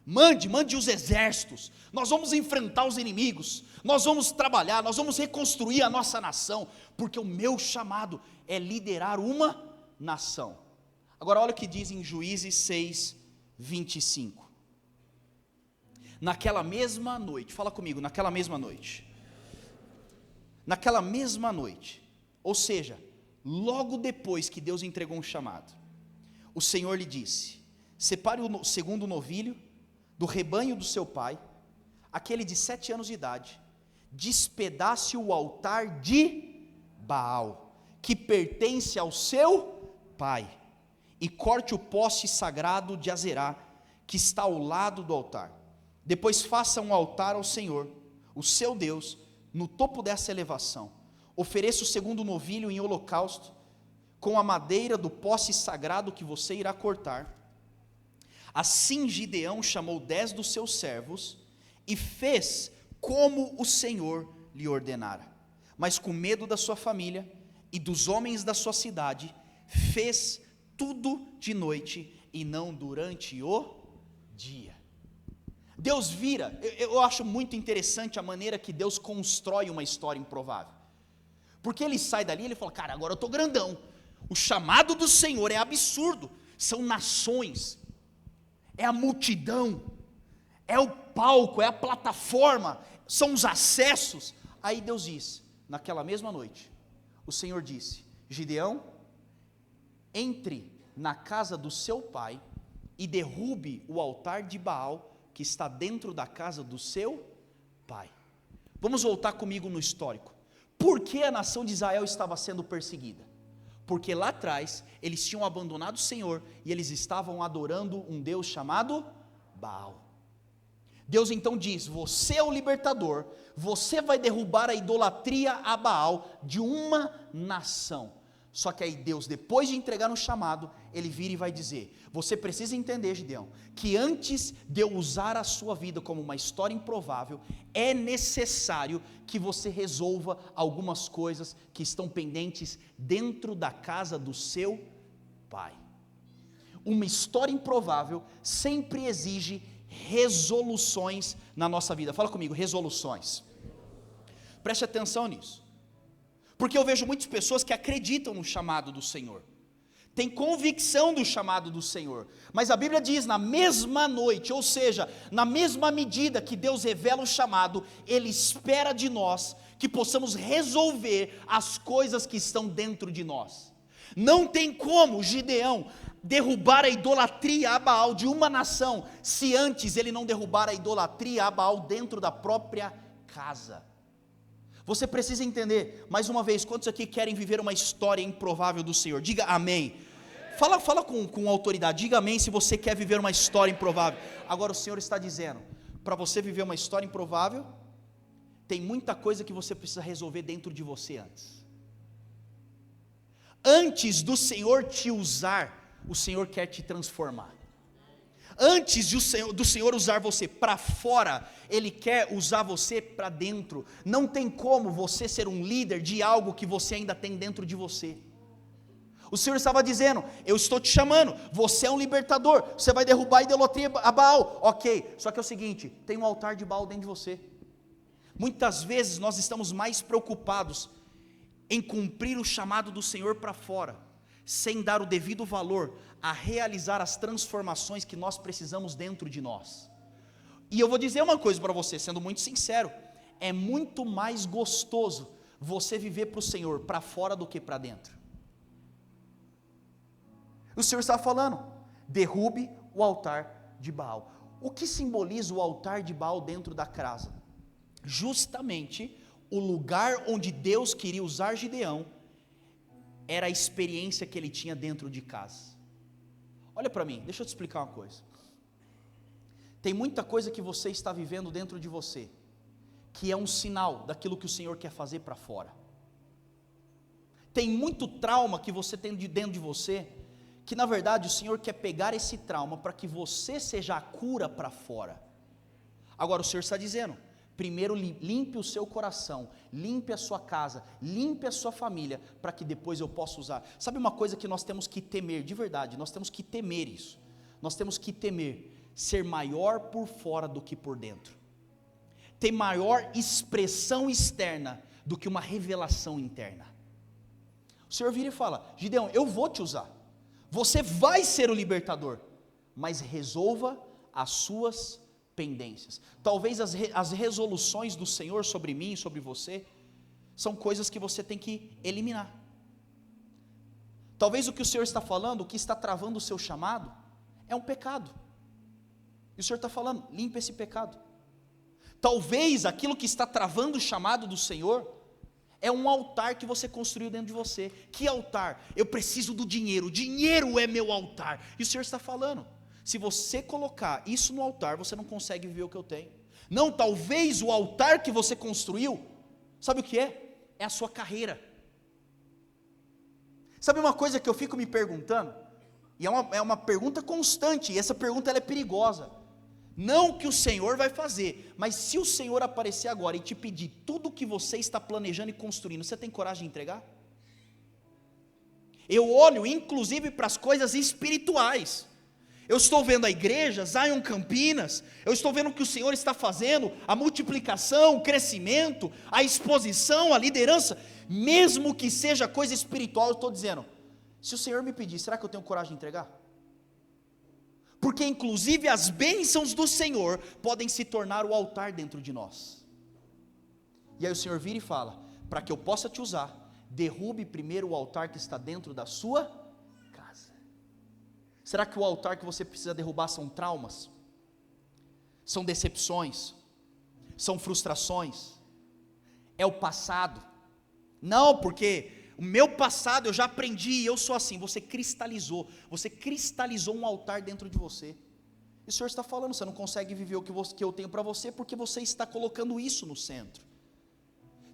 mande os exércitos, nós vamos enfrentar os inimigos, nós vamos trabalhar, nós vamos reconstruir a nossa nação, porque o meu chamado é liderar uma nação. Agora olha o que diz em Juízes 6, 25. Naquela mesma noite, fala comigo, naquela mesma noite, ou seja, logo depois que Deus entregou um chamado, o Senhor lhe disse: separe o segundo novilho do rebanho do seu pai, aquele de 7 anos de idade, despedace o altar de Baal, que pertence ao seu pai, e corte o poste sagrado de Azerá, que está ao lado do altar. Depois faça um altar ao Senhor, o seu Deus, no topo dessa elevação. Ofereça o segundo novilho em holocausto, com a madeira do poste sagrado que você irá cortar. Assim Gideão chamou 10 dos seus servos, e fez como o Senhor lhe ordenara. Mas com medo da sua família e dos homens da sua cidade, fez tudo de noite e não durante o dia. Deus vira, eu acho muito interessante a maneira que Deus constrói uma história improvável. Porque ele sai dali e ele fala: cara, agora eu estou grandão. O chamado do Senhor é absurdo. São nações, é a multidão, é o palco, é a plataforma, são os acessos. Aí Deus diz, naquela mesma noite, o Senhor disse: Gideão, entre na casa do seu pai e derrube o altar de Baal que está dentro da casa do seu pai. Vamos voltar comigo no histórico. Por que a nação de Israel estava sendo perseguida? Porque lá atrás eles tinham abandonado o Senhor e eles estavam adorando um Deus chamado Baal. Deus então diz: você é o libertador, você vai derrubar a idolatria a Baal de uma nação. Só que aí Deus, depois de entregar um chamado, ele vira e vai dizer: você precisa entender, Gideão, que antes de eu usar a sua vida como uma história improvável, é necessário que você resolva algumas coisas que estão pendentes dentro da casa do seu pai. Uma história improvável sempre exige resoluções na nossa vida. Fala comigo, resoluções. Preste atenção nisso. Porque eu vejo muitas pessoas que acreditam no chamado do Senhor, tem convicção do chamado do Senhor, mas a Bíblia diz, na mesma noite, ou seja, na mesma medida que Deus revela o chamado, Ele espera de nós que possamos resolver as coisas que estão dentro de nós. Não tem como Gideão derrubar a idolatria a Baal de uma nação, se antes ele não derrubar a idolatria a Baal dentro da própria casa. Você precisa entender, mais uma vez, quantos aqui querem viver uma história improvável do Senhor? Diga amém. Fala com autoridade, diga amém se você quer viver uma história improvável. Agora o Senhor está dizendo, para você viver uma história improvável, tem muita coisa que você precisa resolver dentro de você antes. Antes do Senhor te usar, o Senhor quer te transformar. Antes do Senhor usar você para fora, Ele quer usar você para dentro. Não tem como você ser um líder de algo que você ainda tem dentro de você. O Senhor estava dizendo: eu estou te chamando, você é um libertador, você vai derrubar a idolatria a Baal. Ok, só que é o seguinte, tem um altar de Baal dentro de você. Muitas vezes nós estamos mais preocupados em cumprir o chamado do Senhor para fora, sem dar o devido valor a realizar as transformações que nós precisamos dentro de nós. E eu vou dizer uma coisa para você, sendo muito sincero, é muito mais gostoso você viver para o Senhor para fora do que para dentro. O Senhor está falando, derrube o altar de Baal. O que simboliza o altar de Baal dentro da casa? Justamente o lugar onde Deus queria usar Gideão, era a experiência que ele tinha dentro de casa. Olha para mim, deixa eu te explicar uma coisa. Tem muita coisa que você está vivendo dentro de você, que é um sinal daquilo que o Senhor quer fazer para fora. Tem muito trauma que você tem dentro de você, que na verdade o Senhor quer pegar esse trauma para que você seja a cura para fora. Agora o Senhor está dizendo, Primeiro limpe o seu coração, limpe a sua casa, limpe a sua família, para que depois eu possa usar. Sabe uma coisa que nós temos que temer, de verdade, nós temos que temer isso. Nós temos que temer ser maior por fora do que por dentro. Ter maior expressão externa do que uma revelação interna. O Senhor vira e fala: Gideão, eu vou te usar. Você vai ser o libertador, mas resolva as suas pendências. Talvez as resoluções do Senhor sobre mim e sobre você são coisas que você tem que eliminar. Talvez o que o Senhor está falando, o que está travando o seu chamado, é um pecado. E o Senhor está falando: limpa esse pecado. Talvez aquilo que está travando o chamado do Senhor é um altar que você construiu dentro de você. Que altar? Eu preciso do dinheiro, o dinheiro é meu altar. E o Senhor está falando: se você colocar isso no altar, você não consegue viver o que eu tenho. Não, talvez o altar que você construiu, sabe o que é? É a sua carreira. Sabe uma coisa que eu fico me perguntando? E é uma pergunta constante, e essa pergunta ela é perigosa. Não que o Senhor vai fazer, mas se o Senhor aparecer agora e te pedir tudo o que você está planejando e construindo, você tem coragem de entregar? Eu olho inclusive para as coisas espirituais. Eu estou vendo a igreja, Zion Campinas, eu estou vendo o que o Senhor está fazendo, a multiplicação, o crescimento, a exposição, a liderança, mesmo que seja coisa espiritual, eu estou dizendo: se o Senhor me pedir, será que eu tenho coragem de entregar? Porque inclusive as bênçãos do Senhor podem se tornar o altar dentro de nós. E aí o Senhor vira e fala: para que eu possa te usar, derrube primeiro o altar que está dentro da sua casa. Será que o altar que você precisa derrubar são traumas? São decepções? São frustrações? É o passado? Não, porque o meu passado eu já aprendi, eu sou assim. Você cristalizou um altar dentro de você. E o Senhor está falando: você não consegue viver o que eu tenho para você, porque você está colocando isso no centro.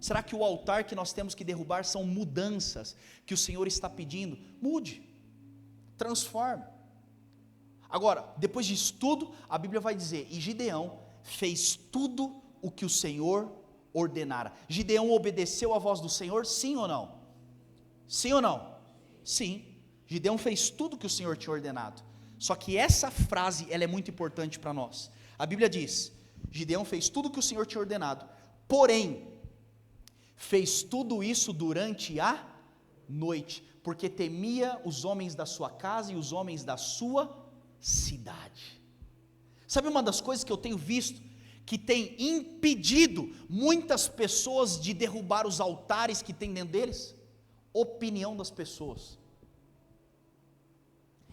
Será que o altar que nós temos que derrubar são mudanças que o Senhor está pedindo? Mude, transforme. Agora, depois disso tudo, a Bíblia vai dizer: e Gideão fez tudo o que o Senhor ordenara. Gideão obedeceu à voz do Senhor, sim ou não? Sim ou não? Sim. Gideão fez tudo o que o Senhor tinha ordenado. Só que essa frase, ela é muito importante para nós. A Bíblia diz: Gideão fez tudo o que o Senhor tinha ordenado, porém, fez tudo isso durante a noite, porque temia os homens da sua casa e os homens da sua cidade. Sabe uma das coisas que eu tenho visto, que tem impedido muitas pessoas de derrubar os altares que tem dentro deles? Opinião das pessoas.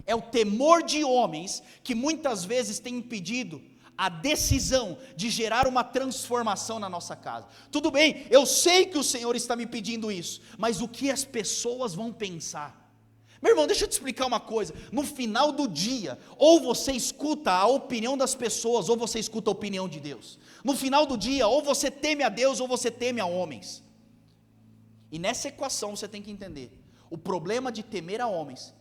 É o temor de homens que muitas vezes tem impedido a decisão de gerar uma transformação na nossa casa. Tudo bem, eu sei que o Senhor está me pedindo isso, mas o que as pessoas vão pensar? Meu irmão, deixa eu te explicar uma coisa: no final do dia, ou você escuta a opinião das pessoas, ou você escuta a opinião de Deus. No final do dia, ou você teme a Deus, ou você teme a homens. E nessa equação você tem que entender: o problema de temer a homens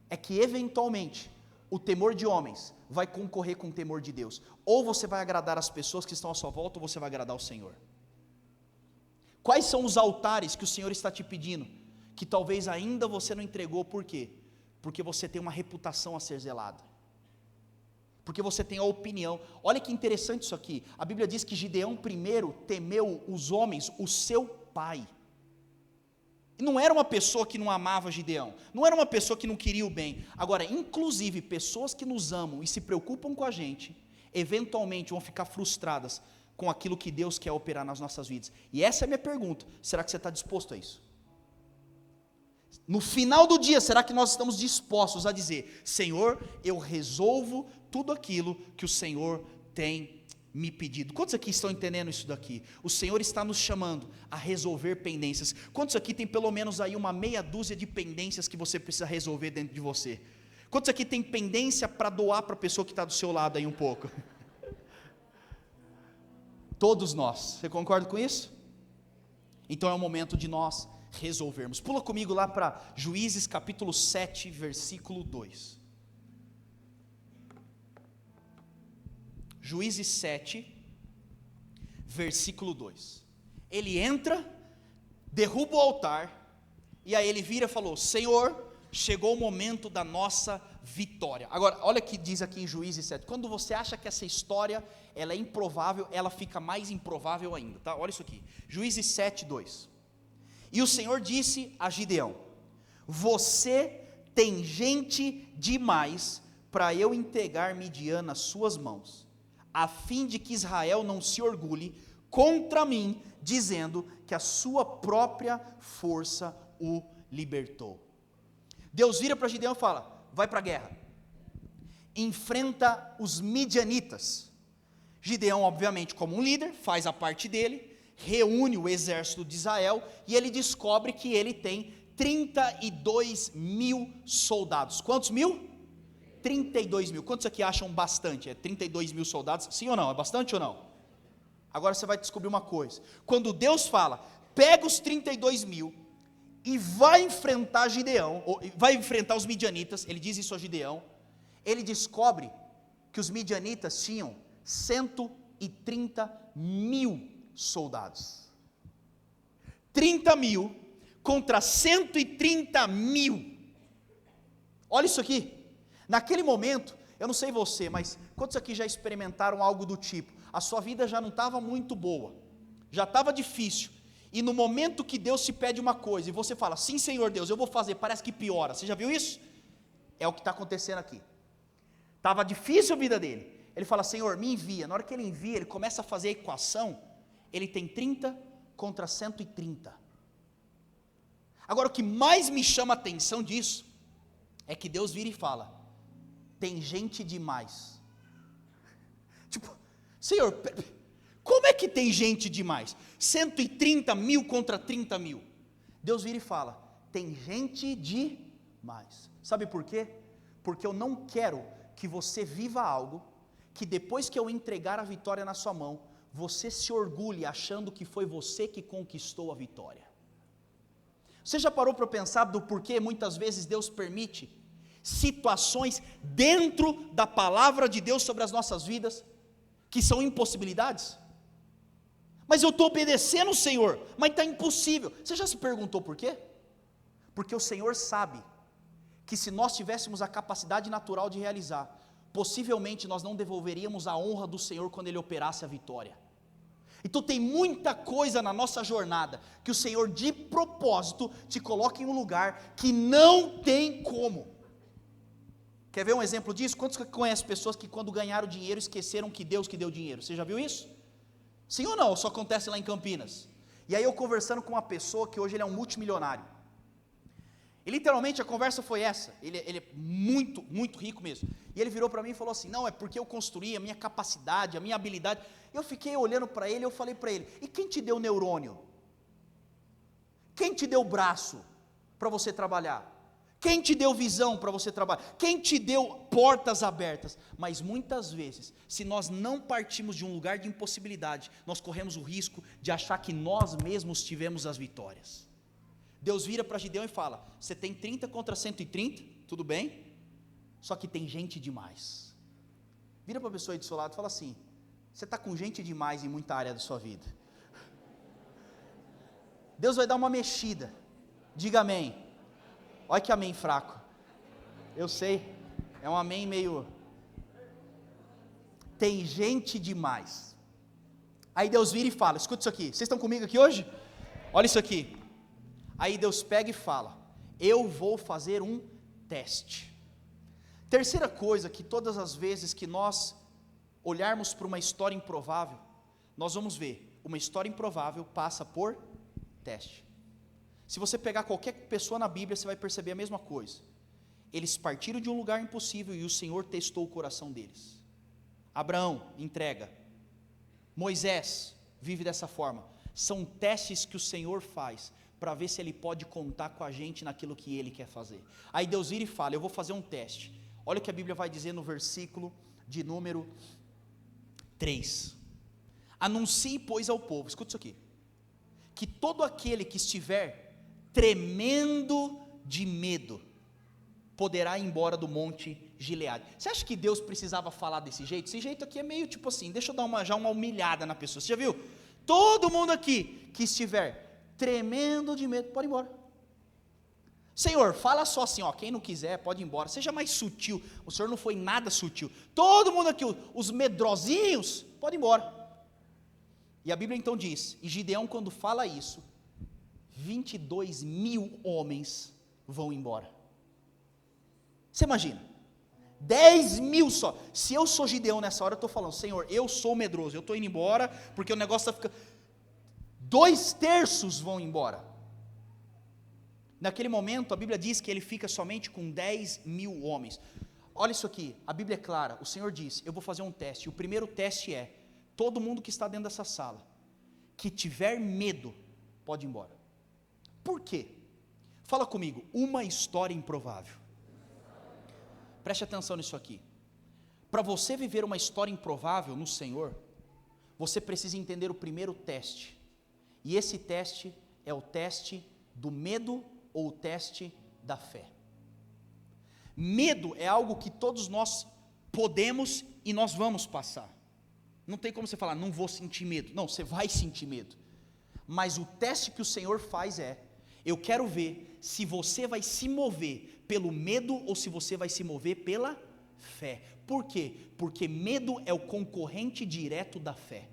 é que eventualmente o temor de homens vai concorrer com o temor de Deus. Ou você vai agradar as pessoas que estão à sua volta, ou você vai agradar o Senhor. Quais são os altares que o Senhor está te pedindo, que talvez ainda você não entregou? Por quê? Porque você tem uma reputação a ser zelada, porque você tem a opinião. Olha que interessante isso aqui. A Bíblia diz que Gideão primeiro temeu os homens, o seu pai. Não era uma pessoa que não amava Gideão, não era uma pessoa que não queria o bem. Agora, inclusive, pessoas que nos amam e se preocupam com a gente, eventualmente vão ficar frustradas com aquilo que Deus quer operar nas nossas vidas. E essa é a minha pergunta: será que você está disposto a isso? No final do dia, será que nós estamos dispostos a dizer: Senhor, eu resolvo tudo aquilo que o Senhor tem me pedido? Quantos aqui estão entendendo isso daqui? O Senhor está nos chamando a resolver pendências. Quantos aqui tem pelo menos aí uma meia dúzia de pendências que você precisa resolver dentro de você? Quantos aqui tem pendência para doar para a pessoa que está do seu lado aí um pouco? Todos nós. Você concorda com isso? Então é o momento de nós resolvermos. Pula comigo lá para Juízes capítulo 7, versículo 2. Juízes 7, versículo 2. Ele entra, derruba o altar, e aí ele vira e falou: Senhor, chegou o momento da nossa vitória. Agora, olha o que diz aqui em Juízes 7. Quando você acha que essa história ela é improvável, ela fica mais improvável ainda, tá? Olha isso aqui, Juízes 7, 2. E o Senhor disse a Gideão: você tem gente demais para eu entregar Midian nas suas mãos, a fim de que Israel não se orgulhe contra mim, dizendo que a sua própria força o libertou. Deus vira para Gideão e fala: vai para a guerra, enfrenta os midianitas. Gideão, obviamente, como um líder, faz a parte dele, reúne o exército de Israel, e ele descobre que ele tem 32 mil soldados. Quantos mil? 32 mil. Quantos aqui acham bastante? É 32 mil soldados? Sim ou não? É bastante ou não? Agora você vai descobrir uma coisa: quando Deus fala, pega os 32 mil e vai enfrentar Gideão, ou vai enfrentar os midianitas, ele diz isso a Gideão, ele descobre que os midianitas tinham 130 mil soldados. 30 mil contra 130 mil. Olha isso aqui. Naquele momento, eu não sei você, mas quantos aqui já experimentaram algo do tipo? A sua vida já não estava muito boa, já estava difícil, e no momento que Deus te pede uma coisa, e você fala: sim, Senhor Deus, eu vou fazer, parece que piora. Você já viu isso? É o que está acontecendo aqui. Estava difícil a vida dele, ele fala: Senhor, me envia. Na hora que ele envia, ele começa a fazer a equação, ele tem 30 contra 130. Agora, o que mais me chama a atenção disso, é que Deus vira e fala: tem gente demais. Tipo, Senhor, como é que tem gente demais? 130 mil contra 30 mil. Deus vira e fala: tem gente demais. Sabe por quê? Porque eu não quero que você viva algo, que depois que eu entregar a vitória na sua mão, você se orgulhe achando que foi você que conquistou a vitória. Você já parou para pensar do porquê muitas vezes Deus permite situações dentro da palavra de Deus sobre as nossas vidas, que são impossibilidades? Mas eu estou obedecendo o Senhor, mas está impossível. Você já se perguntou por quê? Porque o Senhor sabe que se nós tivéssemos a capacidade natural de realizar, possivelmente nós não devolveríamos a honra do Senhor quando Ele operasse a vitória. Então tem muita coisa na nossa jornada, que o Senhor de propósito te coloca em um lugar que não tem como. Quer ver um exemplo disso? Quantos conhecem pessoas que quando ganharam dinheiro esqueceram que Deus que deu dinheiro? Você já viu isso? Sim ou não? Só acontece lá em Campinas. E aí eu conversando com uma pessoa que hoje ele é um multimilionário. E literalmente a conversa foi essa, ele é muito, muito rico mesmo. E ele virou para mim e falou assim: não, é porque eu construí a minha capacidade, a minha habilidade. Eu fiquei olhando para ele, eu falei para ele: e quem te deu neurônio? Quem te deu braço para você trabalhar? Quem te deu visão para você trabalhar? Quem te deu portas abertas? Mas muitas vezes, se nós não partimos de um lugar de impossibilidade, nós corremos o risco de achar que nós mesmos tivemos as vitórias. Deus vira para Gideão e fala: você tem 30 contra 130, tudo bem, só que tem gente demais. Vira para a pessoa aí do seu lado e fala assim: você está com gente demais em muita área da sua vida. Deus vai dar uma mexida. Diga amém. Olha que amém fraco. Eu sei, é um amém meio... Tem gente demais. Aí Deus vira e fala, escuta isso aqui, vocês estão comigo aqui hoje? Olha isso aqui. Aí Deus pega e fala: eu vou fazer um teste. Terceira coisa, que todas as vezes que nós olharmos para uma história improvável, nós vamos ver, uma história improvável passa por teste. Se você pegar qualquer pessoa na Bíblia, você vai perceber a mesma coisa. Eles partiram de um lugar impossível e o Senhor testou o coração deles. Abraão entrega. Moisés vive dessa forma. São testes que o Senhor faz para ver se Ele pode contar com a gente naquilo que Ele quer fazer. Aí Deus vira e fala: eu vou fazer um teste. Olha o que a Bíblia vai dizer no versículo de número 3. Anuncie, pois, ao povo, escuta isso aqui, que todo aquele que estiver tremendo de medo poderá ir embora do monte Gileade. Você acha que Deus precisava falar desse jeito? Esse jeito aqui é meio tipo assim, deixa eu dar já uma humilhada na pessoa. Você já viu? Todo mundo aqui que estiver tremendo de medo, pode ir embora. Senhor, fala só assim, ó, quem não quiser pode ir embora, seja mais sutil. O Senhor não foi nada sutil. Todo mundo aqui, os medrosinhos, pode ir embora. E a Bíblia então diz, e Gideão quando fala isso, 22 mil homens vão embora. Você imagina, 10 mil só. Se eu sou Gideão nessa hora, eu estou falando, Senhor, eu sou medroso, eu estou indo embora, porque o negócio está ficando, 2/3 vão embora. Naquele momento, a Bíblia diz que ele fica somente com 10 mil homens. Olha isso aqui, a Bíblia é clara, o Senhor diz, eu vou fazer um teste, o primeiro teste é, todo mundo que está dentro dessa sala, que tiver medo, pode ir embora. Por quê? Fala comigo, uma história improvável. Preste atenção nisso aqui. Para você viver uma história improvável no Senhor, você precisa entender o primeiro teste. E esse teste é o teste do medo ou o teste da fé. Medo é algo que todos nós podemos e nós vamos passar. Não tem como você falar, não vou sentir medo. Não, você vai sentir medo. Mas o teste que o Senhor faz é, eu quero ver se você vai se mover pelo medo ou se você vai se mover pela fé. Por quê? Porque medo é o concorrente direto da fé.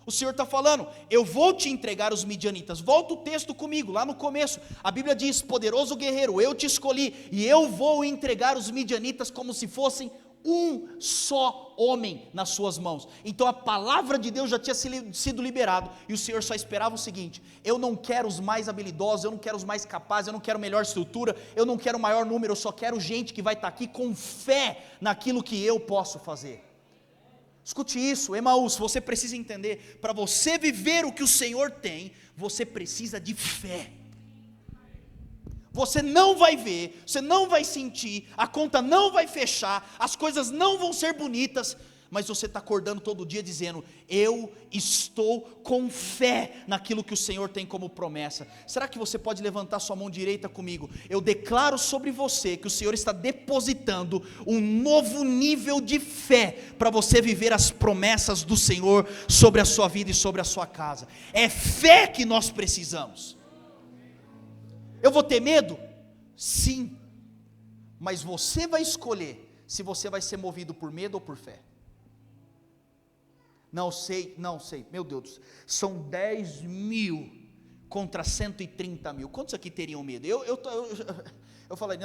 O Senhor está falando, eu vou te entregar os midianitas. Volta o texto comigo, lá no começo. A Bíblia diz, poderoso guerreiro, eu te escolhi, e eu vou entregar os midianitas como se fossem um só homem nas suas mãos. Então a palavra de Deus já tinha sido liberado, e o Senhor só esperava o seguinte, eu não quero os mais habilidosos, eu não quero os mais capazes, eu não quero melhor estrutura, eu não quero maior número, eu só quero gente que vai estar aqui com fé naquilo que eu posso fazer. Escute isso, Emaús, você precisa entender, para você viver o que o Senhor tem, você precisa de fé. Você não vai ver, você não vai sentir, a conta não vai fechar, as coisas não vão ser bonitas, mas você está acordando todo dia dizendo, eu estou com fé naquilo que o Senhor tem como promessa. Será que você pode levantar sua mão direita comigo? Eu declaro sobre você que o Senhor está depositando um novo nível de fé, para você viver as promessas do Senhor sobre a sua vida e sobre a sua casa. É fé que nós precisamos. Eu vou ter medo? Sim, mas você vai escolher se você vai ser movido por medo ou por fé. Não sei, meu Deus, são 10 mil contra 130 mil, quantos aqui teriam medo? Eu falei,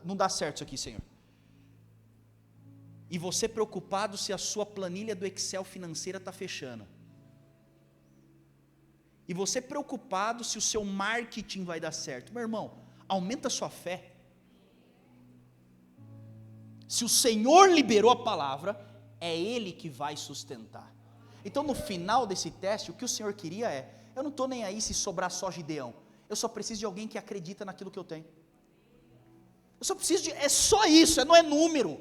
não dá certo isso aqui, Senhor. E você preocupado se a sua planilha do Excel financeira está fechando. E você preocupado se o seu marketing vai dar certo. Meu irmão, aumenta a sua fé. Se o Senhor liberou a palavra, é Ele que vai sustentar. Então no final desse teste, o que o Senhor queria é, eu não estou nem aí se sobrar só Gideão, eu só preciso de alguém que acredita naquilo que eu tenho. Eu só preciso é só isso, não é número,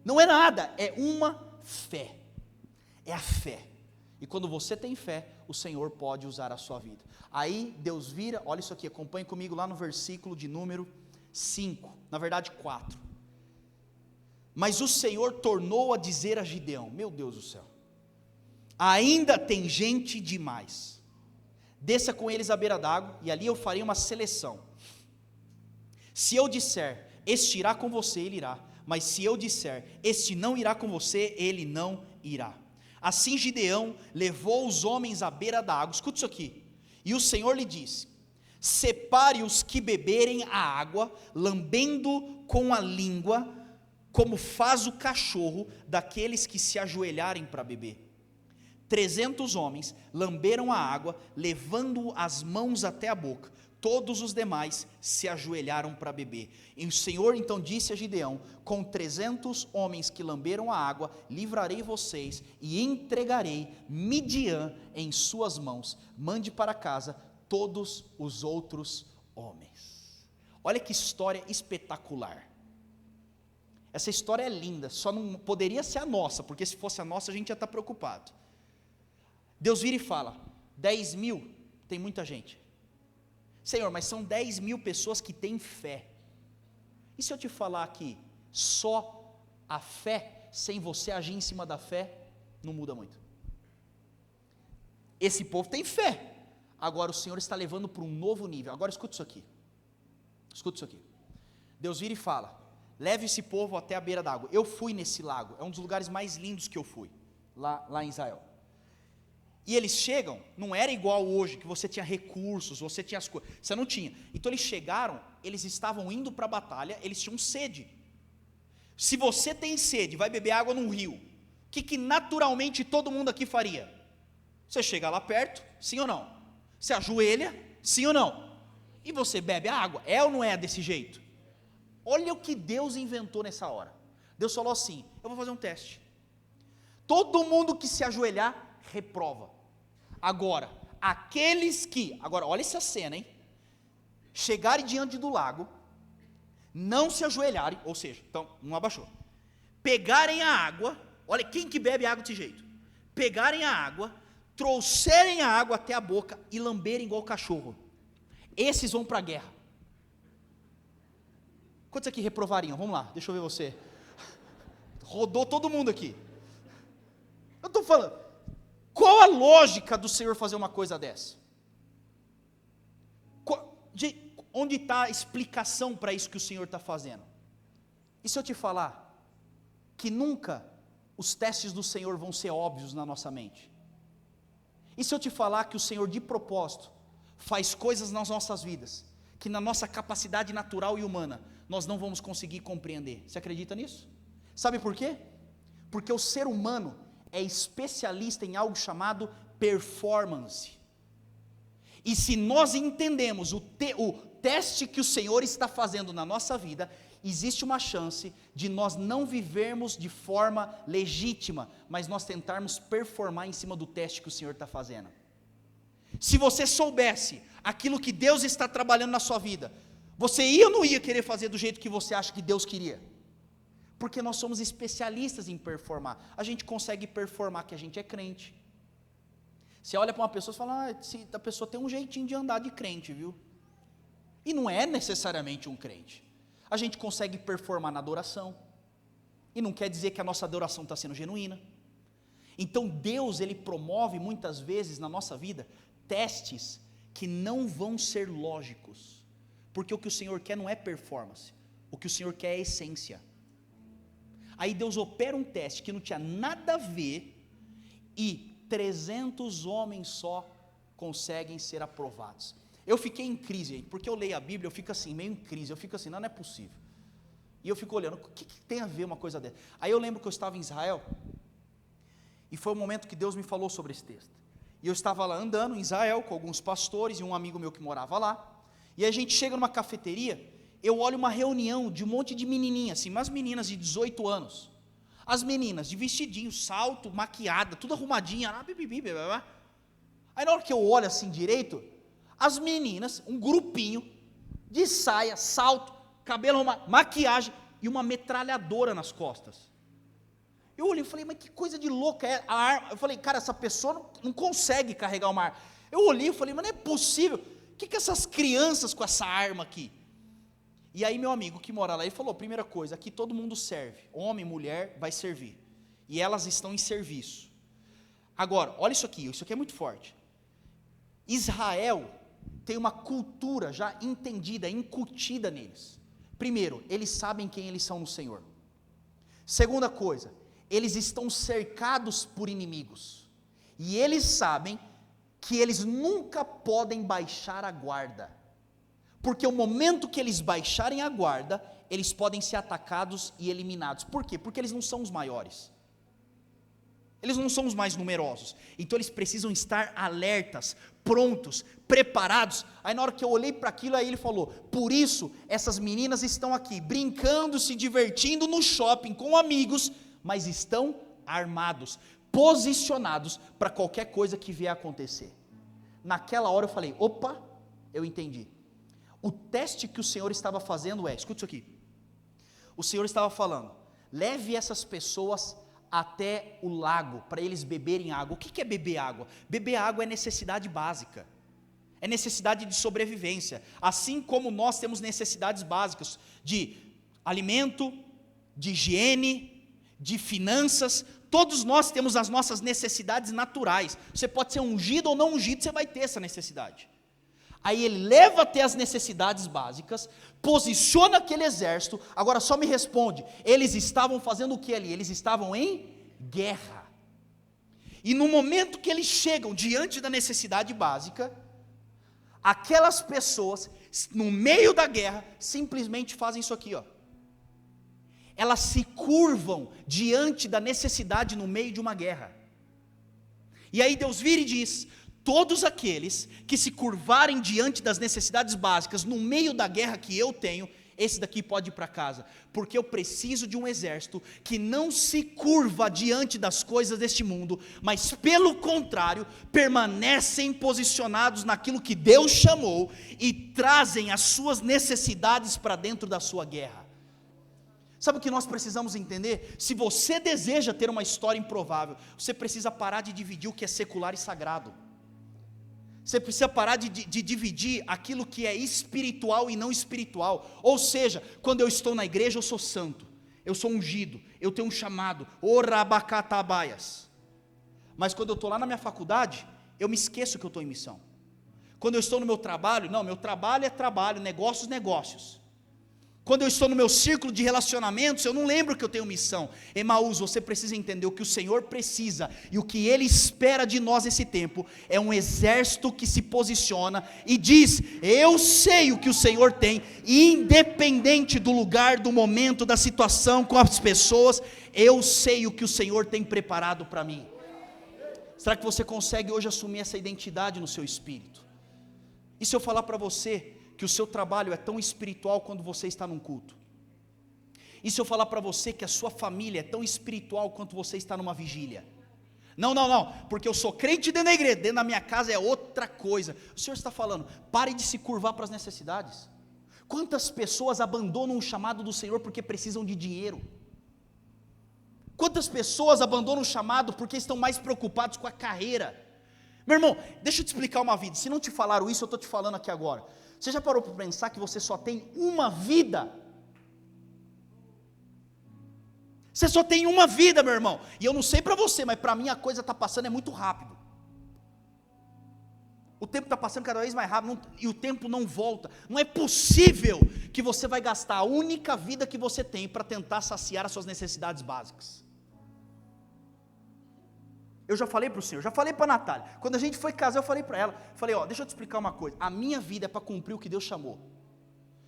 não é nada, é uma fé, é a fé. E quando você tem fé, o Senhor pode usar a sua vida. Aí Deus vira, olha isso aqui, acompanhe comigo lá no versículo de número 5, na verdade 4. Mas o Senhor tornou a dizer a Gideão, meu Deus do céu, ainda tem gente demais, desça com eles à beira d'água, e ali eu farei uma seleção. Se eu disser, este irá com você, ele irá, mas se eu disser, este não irá com você, ele não irá. Assim Gideão levou os homens à beira da água, escute isso aqui, e o Senhor lhe disse, separe os que beberem a água, lambendo com a língua, como faz o cachorro daqueles que se ajoelharem para beber. 300 homens lamberam a água, levando as mãos até a boca, todos os demais se ajoelharam para beber. E o Senhor então disse a Gideão, com 300 homens que lamberam a água, livrarei vocês e entregarei Midian em suas mãos, mande para casa todos os outros homens. Olha que história espetacular. Essa história é linda, só não poderia ser a nossa, porque se fosse a nossa a gente já está preocupado. Deus vira e fala, 10 mil, tem muita gente. Senhor, mas são 10 mil pessoas que têm fé. E se eu te falar que só a fé, sem você agir em cima da fé, não muda muito? Esse povo tem fé. Agora o Senhor está levando para um novo nível. Agora escuta isso aqui. Escuta isso aqui. Deus vira e fala: leve esse povo até a beira d'água. Eu fui nesse lago, é um dos lugares mais lindos que eu fui, lá em Israel. E eles chegam, não era igual hoje, que você tinha recursos, você tinha as coisas, você não tinha. Então eles chegaram, eles estavam indo para a batalha, eles tinham sede. Se você tem sede, vai beber água num rio, o que naturalmente todo mundo aqui faria? Você chega lá perto, sim ou não? Você ajoelha, sim ou não? E você bebe a água, é ou não é desse jeito? Olha o que Deus inventou nessa hora. Deus falou assim: eu vou fazer um teste. Todo mundo que se ajoelhar, reprova. Agora, aqueles que, agora olha essa cena, hein? Chegarem diante do lago, não se ajoelharem, ou seja, então, não abaixou. Pegarem a água, olha quem que bebe água desse jeito. Pegarem a água, trouxerem a água até a boca e lamberem igual cachorro. Esses vão para a guerra. Quantos aqui reprovariam? Vamos lá, deixa eu ver você. Rodou todo mundo aqui. Eu estou falando, qual a lógica do Senhor fazer uma coisa dessa? Onde está a explicação para isso que o Senhor está fazendo? E se eu te falar que nunca os testes do Senhor vão ser óbvios na nossa mente? E se eu te falar que o Senhor de propósito faz coisas nas nossas vidas que na nossa capacidade natural e humana nós não vamos conseguir compreender? Você acredita nisso? Sabe por quê? Porque o ser humano é especialista em algo chamado performance. E se nós entendemos o teste que o Senhor está fazendo na nossa vida, existe uma chance de nós não vivermos de forma legítima, mas nós tentarmos performar em cima do teste que o Senhor está fazendo. Se você soubesse aquilo que Deus está trabalhando na sua vida, você ia ou não ia querer fazer do jeito que você acha que Deus queria? Porque nós somos especialistas em performar. A gente consegue performar que a gente é crente. Você olha para uma pessoa e fala: a pessoa tem um jeitinho de andar de crente, viu? E não é necessariamente um crente. A gente consegue performar na adoração. E não quer dizer que a nossa adoração está sendo genuína. Então Deus, Ele promove muitas vezes na nossa vida testes que não vão ser lógicos. Porque o que o Senhor quer não é performance. O que o Senhor quer é essência. Aí Deus opera um teste que não tinha nada a ver, e 300 homens só conseguem ser aprovados. Eu fiquei em crise, porque eu leio a Bíblia, eu fico assim, meio em crise, eu fico assim, não é possível. E eu fico olhando, o que tem a ver uma coisa dessa? Aí eu lembro que eu estava em Israel, e foi o momento que Deus me falou sobre esse texto. E eu estava lá andando em Israel, com alguns pastores, e um amigo meu que morava lá, e a gente chega numa cafeteria, eu olho uma reunião de um monte de menininhas, assim, umas meninas de 18 anos, as meninas de vestidinho, salto, maquiada, tudo arrumadinha, aí na hora que eu olho assim direito, as meninas, um grupinho, de saia, salto, cabelo arrumado, maquiagem, e uma metralhadora nas costas. Eu olhei e falei: mas que coisa de louca é a arma? Eu falei: cara, essa pessoa não consegue carregar uma arma. Eu olhei e falei: mas não é possível, o que essas crianças com essa arma aqui? E aí meu amigo que mora lá, ele falou: primeira coisa, aqui todo mundo serve, homem, mulher, vai servir, e elas estão em serviço. Agora, olha isso aqui é muito forte. Israel tem uma cultura já entendida, incutida neles. Primeiro, eles sabem quem eles são no Senhor. Segunda coisa, eles estão cercados por inimigos, e eles sabem que eles nunca podem baixar a guarda, porque o momento que eles baixarem a guarda, eles podem ser atacados e eliminados. Por quê? Porque eles não são os maiores, eles não são os mais numerosos, então eles precisam estar alertas, prontos, preparados. Aí na hora que eu olhei para aquilo, aí ele falou: por isso essas meninas estão aqui, brincando, se divertindo no shopping com amigos, mas estão armados, posicionados para qualquer coisa que vier a acontecer. Naquela hora eu falei: opa, eu entendi. O teste que o Senhor estava fazendo escuta isso aqui, o Senhor estava falando: leve essas pessoas até o lago, para eles beberem água. O que é beber água? Beber água é necessidade básica, é necessidade de sobrevivência, assim como nós temos necessidades básicas de alimento, de higiene, de finanças, todos nós temos as nossas necessidades naturais. Você pode ser ungido ou não ungido, você vai ter essa necessidade. Aí ele leva até as necessidades básicas, posiciona aquele exército. Agora só me responde, eles estavam fazendo o que ali? Eles estavam em guerra. E no momento que eles chegam diante da necessidade básica, aquelas pessoas, no meio da guerra, simplesmente fazem isso aqui, ó. Elas se curvam diante da necessidade no meio de uma guerra. E aí Deus vira e diz: todos aqueles que se curvarem diante das necessidades básicas no meio da guerra que eu tenho, esse daqui pode ir para casa, porque eu preciso de um exército que não se curva diante das coisas deste mundo, mas pelo contrário, permanecem posicionados naquilo que Deus chamou e trazem as suas necessidades para dentro da sua guerra. Sabe o que nós precisamos entender? Se você deseja ter uma história improvável, você precisa parar de dividir o que é secular e sagrado. Você precisa parar de dividir aquilo que é espiritual e não espiritual. Ou seja, quando eu estou na igreja eu sou santo, eu sou ungido, eu tenho um chamado, orabacatabaias. Mas quando eu estou lá na minha faculdade, eu me esqueço que eu estou em missão. Quando eu estou no meu trabalho, não, meu trabalho é trabalho, negócios, negócios. Quando eu estou no meu círculo de relacionamentos, eu não lembro que eu tenho missão. Emaús, você precisa entender o que o Senhor precisa e o que Ele espera de nós nesse tempo, é um exército que se posiciona e diz: eu sei o que o Senhor tem, independente do lugar, do momento, da situação, com as pessoas, eu sei o que o Senhor tem preparado para mim. Será que você consegue hoje assumir essa identidade no seu espírito? E se eu falar para você que o seu trabalho é tão espiritual quando você está num culto? E se eu falar para você que a sua família é tão espiritual quanto você está numa vigília? Não, porque eu sou crente dentro da igreja, dentro da minha casa é outra coisa. O Senhor está falando, pare de se curvar para as necessidades. Quantas pessoas abandonam o chamado do Senhor porque precisam de dinheiro? Quantas pessoas abandonam o chamado porque estão mais preocupados com a carreira? Meu irmão, deixa eu te explicar uma vida. Se não te falaram isso, eu estou te falando aqui agora. Você já parou para pensar que você só tem uma vida? Você só tem uma vida, meu irmão. E eu não sei para você, mas para mim a coisa está passando é muito rápido. O tempo está passando cada vez mais rápido e o tempo não volta. Não é possível que você vai gastar a única vida que você tem para tentar saciar as suas necessidades básicas. Eu já falei para o Senhor, já falei para a Natália. Quando a gente foi casar, eu falei para ela, ó, deixa eu te explicar uma coisa. A minha vida é para cumprir o que Deus chamou.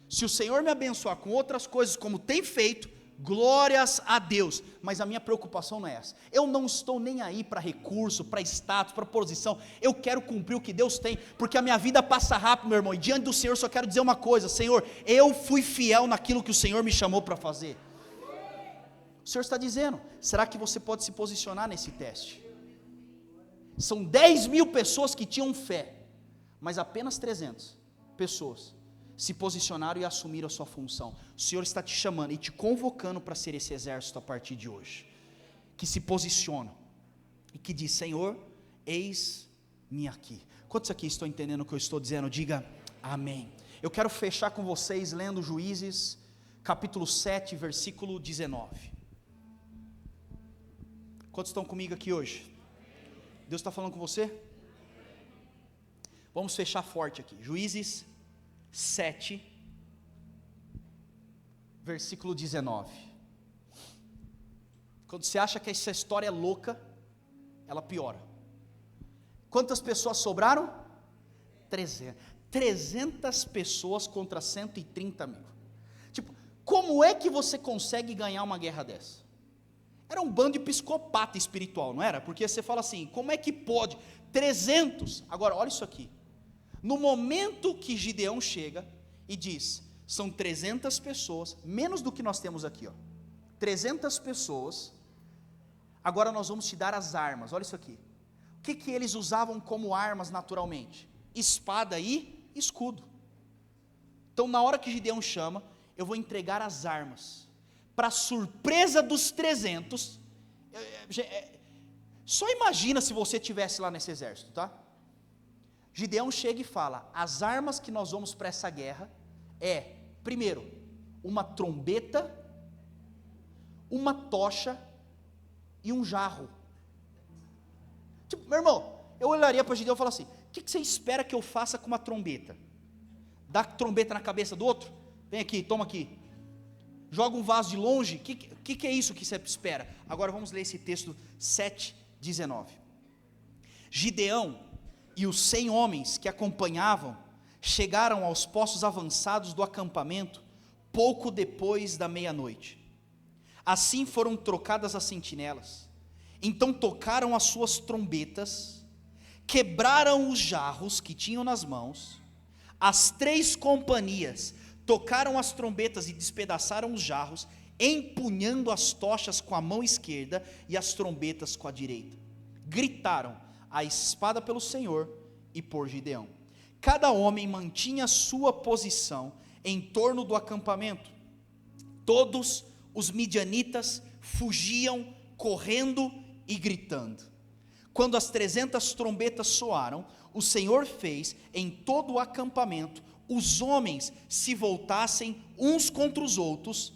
Se o Senhor me abençoar com outras coisas como tem feito, glórias a Deus. Mas a minha preocupação não é essa. Eu não estou nem aí para recurso, para status, para posição. Eu quero cumprir o que Deus tem, porque a minha vida passa rápido, meu irmão. E diante do Senhor só quero dizer uma coisa: Senhor, eu fui fiel naquilo que o Senhor me chamou para fazer. O Senhor está dizendo, será que você pode se posicionar nesse teste? São 10.000 pessoas que tinham fé, mas apenas 300 pessoas se posicionaram e assumiram a sua função. O Senhor está te chamando e te convocando para ser esse exército a partir de hoje, que se posiciona e que diz: Senhor, eis-me aqui. Quantos aqui estão entendendo o que eu estou dizendo? Diga amém. Eu quero fechar com vocês lendo Juízes, capítulo 7, versículo 19. Quantos estão comigo aqui hoje? Deus está falando com você? Vamos fechar forte aqui. Juízes 7, versículo 19. Quando você acha que essa história é louca, ela piora. Quantas pessoas sobraram? 300 pessoas contra 130.000. Tipo, como é que você consegue ganhar uma guerra dessa? Era um bando de psicopata espiritual, não era? Porque você fala assim, como é que pode? 300, agora olha isso aqui. No momento que Gideão chega e diz, são 300 pessoas, menos do que nós temos aqui, ó. 300 pessoas, agora nós vamos te dar as armas, olha isso aqui. O que eles usavam como armas naturalmente? Espada e escudo. Então na hora que Gideão chama, eu vou entregar as armas. Para surpresa dos 300, só imagina se você estivesse lá nesse exército, tá? Gideão chega e fala, as armas que nós vamos para essa guerra é, primeiro, uma trombeta, uma tocha e um jarro. Tipo, meu irmão, eu olharia para Gideão e falaria assim: o que você espera que eu faça com uma trombeta? Dá trombeta na cabeça do outro? Vem aqui, toma aqui. Joga um vaso de longe? O que é isso que você espera? Agora vamos ler esse texto 7:19. Gideão e os 100 homens que acompanhavam chegaram aos postos avançados do acampamento pouco depois da meia-noite. Assim foram trocadas as sentinelas. Então tocaram as suas trombetas, quebraram os jarros que tinham nas mãos. As 3 companhias tocaram as trombetas e despedaçaram os jarros, empunhando as tochas com a mão esquerda e as trombetas com a direita. Gritaram: a espada pelo Senhor e por Gideão. Cada homem mantinha sua posição em torno do acampamento. Todos os midianitas fugiam correndo e gritando. Quando as 300 trombetas soaram, o Senhor fez em todo o acampamento os homens se voltassem uns contra os outros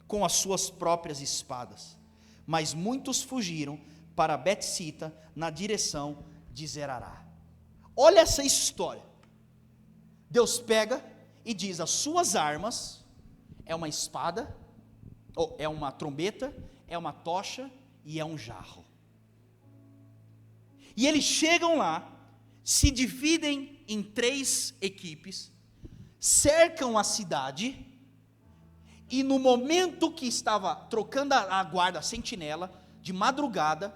com as suas próprias espadas. Mas muitos fugiram para Bet-sita na direção de Zerará. Olha essa história. Deus pega e diz: as suas armas é uma espada, ou é uma trombeta, é uma tocha e é um jarro. E eles chegam lá, se dividem em 3 equipes, cercam a cidade, e no momento que estava trocando a guarda, a sentinela, de madrugada,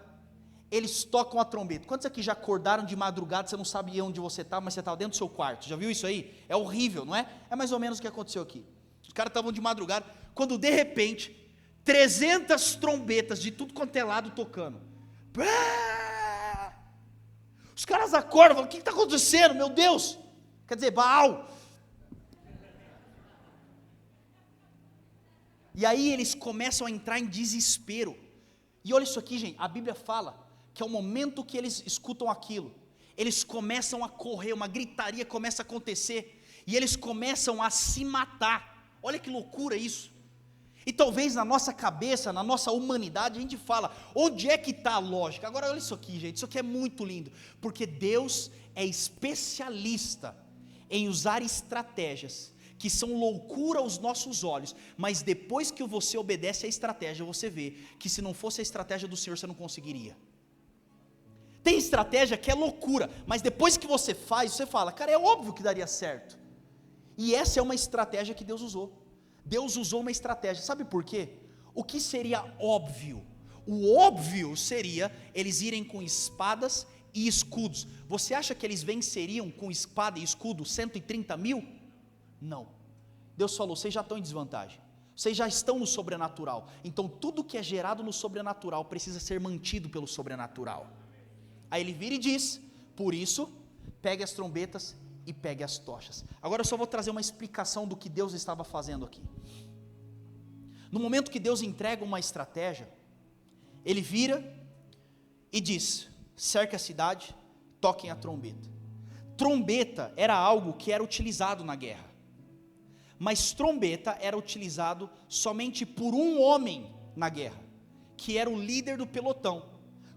eles tocam a trombeta. Quantos aqui já acordaram de madrugada, você não sabia onde você estava, mas você estava dentro do seu quarto? Já viu isso aí? É horrível, não é? É mais ou menos o que aconteceu aqui. Os caras estavam de madrugada, quando de repente, 300 trombetas de tudo quanto é lado tocando. Os caras acordam, falam: o que está acontecendo, meu Deus? Quer dizer, Baal. E aí eles começam a entrar em desespero. E olha isso aqui, gente, a Bíblia fala que é o momento que eles escutam aquilo, eles começam a correr, uma gritaria começa a acontecer, e eles começam a se matar. Olha que loucura isso. E talvez na nossa cabeça, na nossa humanidade, a gente fala: onde é que está a lógica? Agora olha isso aqui, gente, isso aqui é muito lindo, porque Deus é especialista em usar estratégias que são loucura aos nossos olhos, mas depois que você obedece à estratégia, você vê que se não fosse a estratégia do Senhor, você não conseguiria. Tem estratégia que é loucura, mas depois que você faz, você fala: cara, é óbvio que daria certo. E essa é uma estratégia que Deus usou. Deus usou uma estratégia, sabe por quê? O que seria óbvio? O óbvio seria eles irem com espadas e escudos. Você acha que eles venceriam com espada e escudo 130 mil? Não. Deus falou: vocês já estão em desvantagem, vocês já estão no sobrenatural, então tudo que é gerado no sobrenatural precisa ser mantido pelo sobrenatural. Aí ele vira e diz: por isso, pegue as trombetas e pegue as tochas. Agora eu só vou trazer uma explicação do que Deus estava fazendo aqui. No momento que Deus entrega uma estratégia, Ele vira e diz: cerque a cidade, toquem a trombeta. Trombeta era algo que era utilizado na guerra, mas trombeta era utilizado somente por um homem na guerra, que era o líder do pelotão.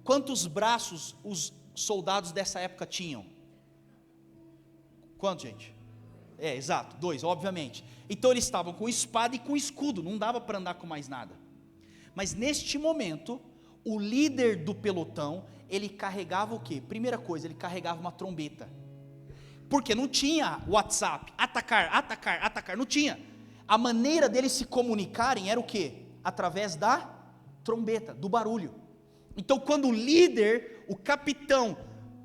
Quantos braços os soldados dessa época tinham? Quantos, gente? Exato, 2, obviamente. Então eles estavam com espada e com escudo, não dava para andar com mais nada. Mas neste momento, o líder do pelotão, ele carregava o quê? Primeira coisa, ele carregava uma trombeta. Porque não tinha WhatsApp, atacar, não tinha. A maneira deles se comunicarem era o quê? Através da trombeta, do barulho. Então quando o líder, o capitão,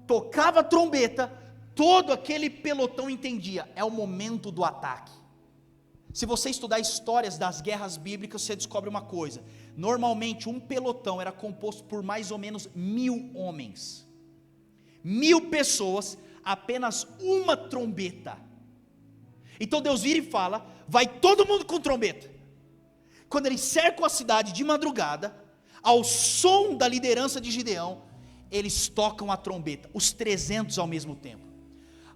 tocava a trombeta, todo aquele pelotão entendia: é o momento do ataque. Se você estudar histórias das guerras bíblicas, você descobre uma coisa: normalmente um pelotão era composto por mais ou menos 1000 homens, 1000 pessoas, apenas uma trombeta. Então Deus vira e fala: vai todo mundo com trombeta. Quando eles cercam a cidade de madrugada, ao som da liderança de Gideão, eles tocam a trombeta, os 300 ao mesmo tempo.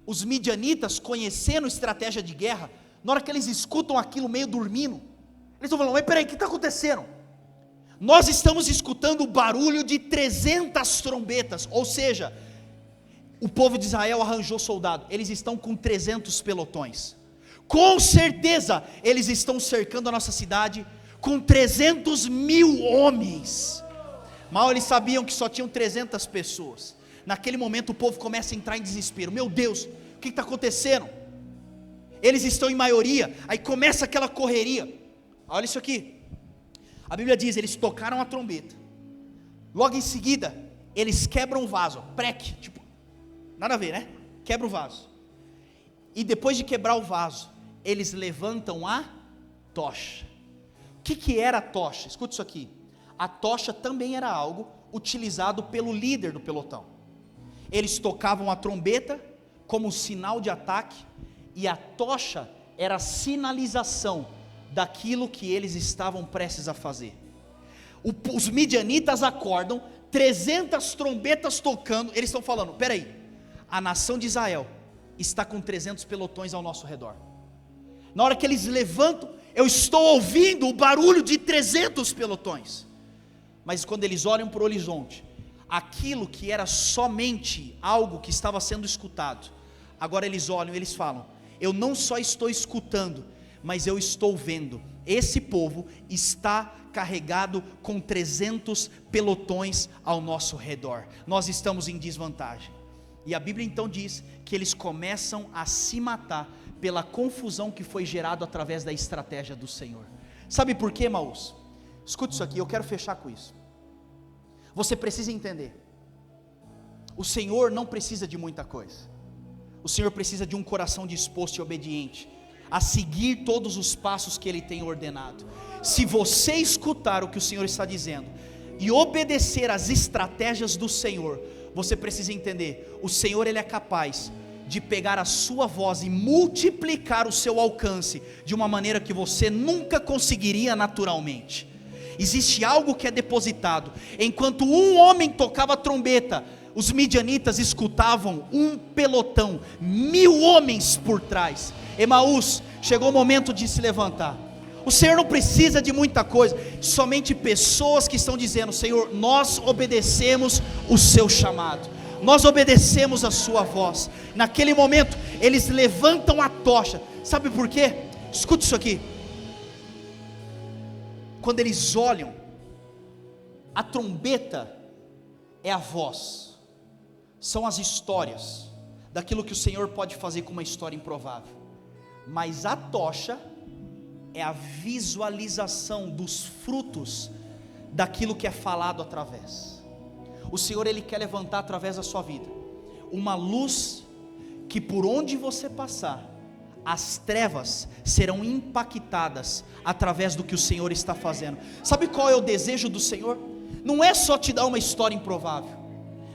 Os midianitas, conhecendo estratégia de guerra, na hora que eles escutam aquilo meio dormindo, eles estão falando: mas peraí, o que está acontecendo? nós estamos escutando o barulho de 300 trombetas, ou seja, o povo de Israel arranjou soldado, eles estão com 300 pelotões, com certeza eles estão cercando a nossa cidade com 300.000 homens, mal eles sabiam que só tinham 300 pessoas, naquele momento o povo começa a entrar em desespero, meu Deus, o que está acontecendo? Eles estão em maioria, aí começa aquela correria, olha isso aqui, a Bíblia diz, eles tocaram a trombeta, logo em seguida, eles quebram o vaso, preque, tipo, nada a ver, né? Quebra o vaso, e depois de quebrar o vaso, eles levantam a tocha. O que era a tocha? Escuta isso aqui, a tocha também era algo utilizado pelo líder do pelotão, eles tocavam a trombeta como sinal de ataque, e a tocha era a sinalização daquilo que eles estavam prestes a fazer. Os midianitas acordam, 300 trombetas tocando, eles estão falando, peraí, a nação de Israel está com 300 pelotões ao nosso redor. Na hora que eles levantam, eu estou ouvindo o barulho de 300 pelotões, mas quando eles olham para o horizonte, aquilo que era somente algo que estava sendo escutado, agora eles olham e eles falam, eu não só estou escutando, mas eu estou vendo, esse povo está carregado com 300 pelotões ao nosso redor, nós estamos em desvantagem, e a Bíblia então diz, que eles começam a se matar, pela confusão que foi gerada através da estratégia do Senhor. Sabe por quê, irmãos? Escute isso aqui, eu quero fechar com isso, você precisa entender, o Senhor não precisa de muita coisa, o Senhor precisa de um coração disposto e obediente, a seguir todos os passos que Ele tem ordenado. Se você escutar o que o Senhor está dizendo, e obedecer às estratégias do Senhor, você precisa entender, o Senhor Ele é capaz de pegar a sua voz e multiplicar o seu alcance, de uma maneira que você nunca conseguiria naturalmente. Existe algo que é depositado, enquanto um homem tocava a trombeta, os midianitas escutavam um pelotão, 1000 homens por trás. Emaús, chegou o momento de se levantar. O Senhor não precisa de muita coisa, somente pessoas que estão dizendo, Senhor, nós obedecemos o seu chamado, nós obedecemos a sua voz. Naquele momento, eles levantam a tocha, sabe por quê? Escute isso aqui, quando eles olham, a trombeta é a voz, são as histórias, daquilo que o Senhor pode fazer com uma história improvável, mas a tocha, é a visualização dos frutos, daquilo que é falado através. O Senhor Ele quer levantar através da sua vida, uma luz, que por onde você passar, as trevas serão impactadas, através do que o Senhor está fazendo. Sabe qual é o desejo do Senhor? Não é só te dar uma história improvável,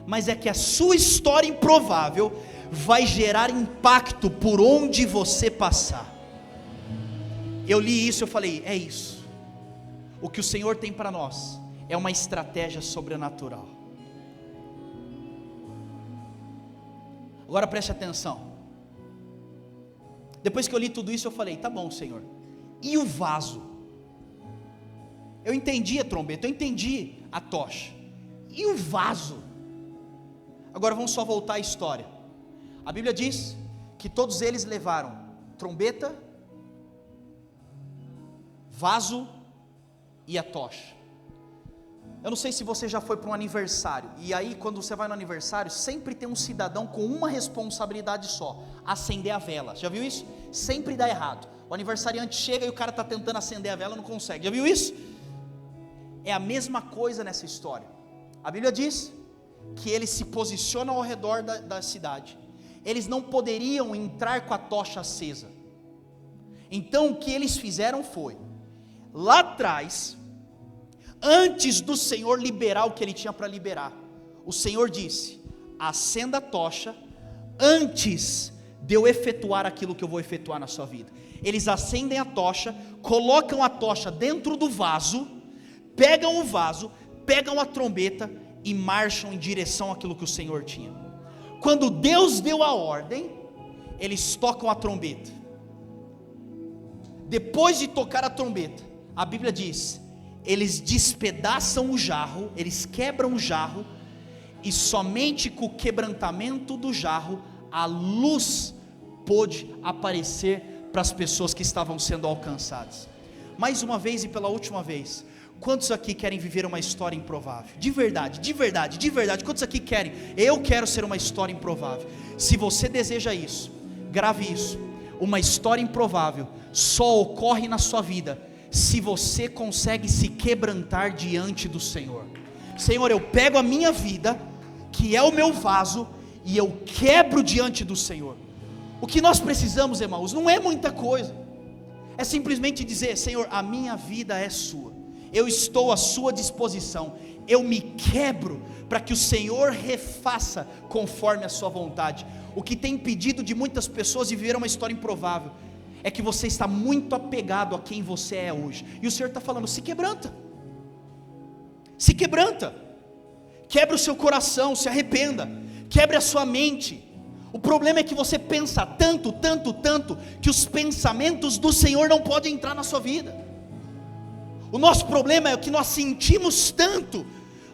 mas é que a sua história improvável, vai gerar impacto por onde você passar. Eu li isso, eu falei, é isso, o que o Senhor tem para nós, é uma estratégia sobrenatural. Agora preste atenção, depois que eu li tudo isso, eu falei, tá bom, Senhor, e o vaso? Eu entendi a trombeta, eu entendi a tocha, e o vaso? Agora vamos só voltar à história. A Bíblia diz que todos eles levaram trombeta, vaso e a tocha. Eu não sei se você já foi para um aniversário, e aí quando você vai no aniversário, sempre tem um cidadão com uma responsabilidade só, acender a vela. Já viu isso? Sempre dá errado. O aniversariante chega e o cara está tentando acender a vela e não consegue. Já viu isso? É a mesma coisa nessa história. A Bíblia diz que eles se posicionam ao redor da cidade. Eles não poderiam entrar com a tocha acesa. Então o que eles fizeram foi, lá atrás, antes do Senhor liberar o que Ele tinha para liberar, o Senhor disse, acenda a tocha, antes de eu efetuar aquilo que eu vou efetuar na sua vida. Eles acendem a tocha, colocam a tocha dentro do vaso, pegam o vaso, pegam a trombeta, e marcham em direção àquilo que o Senhor tinha. Quando Deus deu a ordem, eles tocam a trombeta. Depois de tocar a trombeta, a Bíblia diz, eles despedaçam o jarro, eles quebram o jarro, e somente com o quebrantamento do jarro, a luz pôde aparecer para as pessoas que estavam sendo alcançadas. Mais uma vez e pela última vez, quantos aqui querem viver uma história improvável? De verdade, de verdade, de verdade, quantos aqui querem? Eu quero ser uma história improvável. Se você deseja isso, grave isso. Uma história improvável só ocorre na sua vida se você consegue se quebrantar diante do Senhor. Senhor, eu pego a minha vida, que é o meu vaso, e eu quebro diante do Senhor. O que nós precisamos, irmãos, não é muita coisa, é simplesmente dizer: Senhor, a minha vida é sua, eu estou à sua disposição, eu me quebro para que o Senhor refaça conforme a sua vontade. O que tem impedido de muitas pessoas de viver uma história improvável é que você está muito apegado a quem você é hoje, e o Senhor está falando: se quebranta, se quebranta, quebra o seu coração, se arrependa, quebre a sua mente. O problema é que você pensa tanto, que os pensamentos do Senhor não podem entrar na sua vida. O nosso problema é que nós sentimos tanto.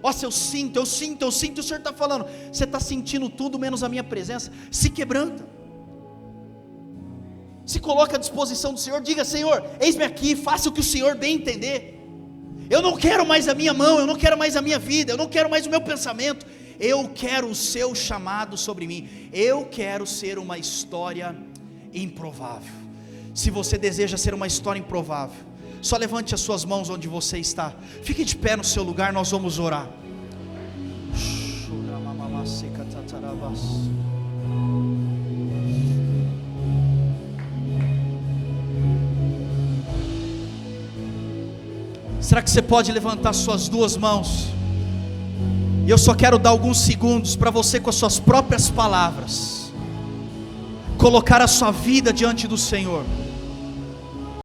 Nossa, eu sinto, o Senhor está falando: você está sentindo tudo menos a minha presença. Se quebranta, se coloca à disposição do Senhor, diga: Senhor, eis-me aqui, faça o que o Senhor bem entender. Eu não quero mais a minha mão, eu não quero mais a minha vida, eu não quero mais o meu pensamento, eu quero o seu chamado sobre mim, eu quero ser uma história improvável. Se você deseja ser uma história improvável, só levante as suas mãos onde você está, fique de pé no seu lugar, nós vamos orar. Será que você pode levantar suas duas mãos? E eu só quero dar alguns segundos para você, com as suas próprias palavras, colocar a sua vida diante do Senhor.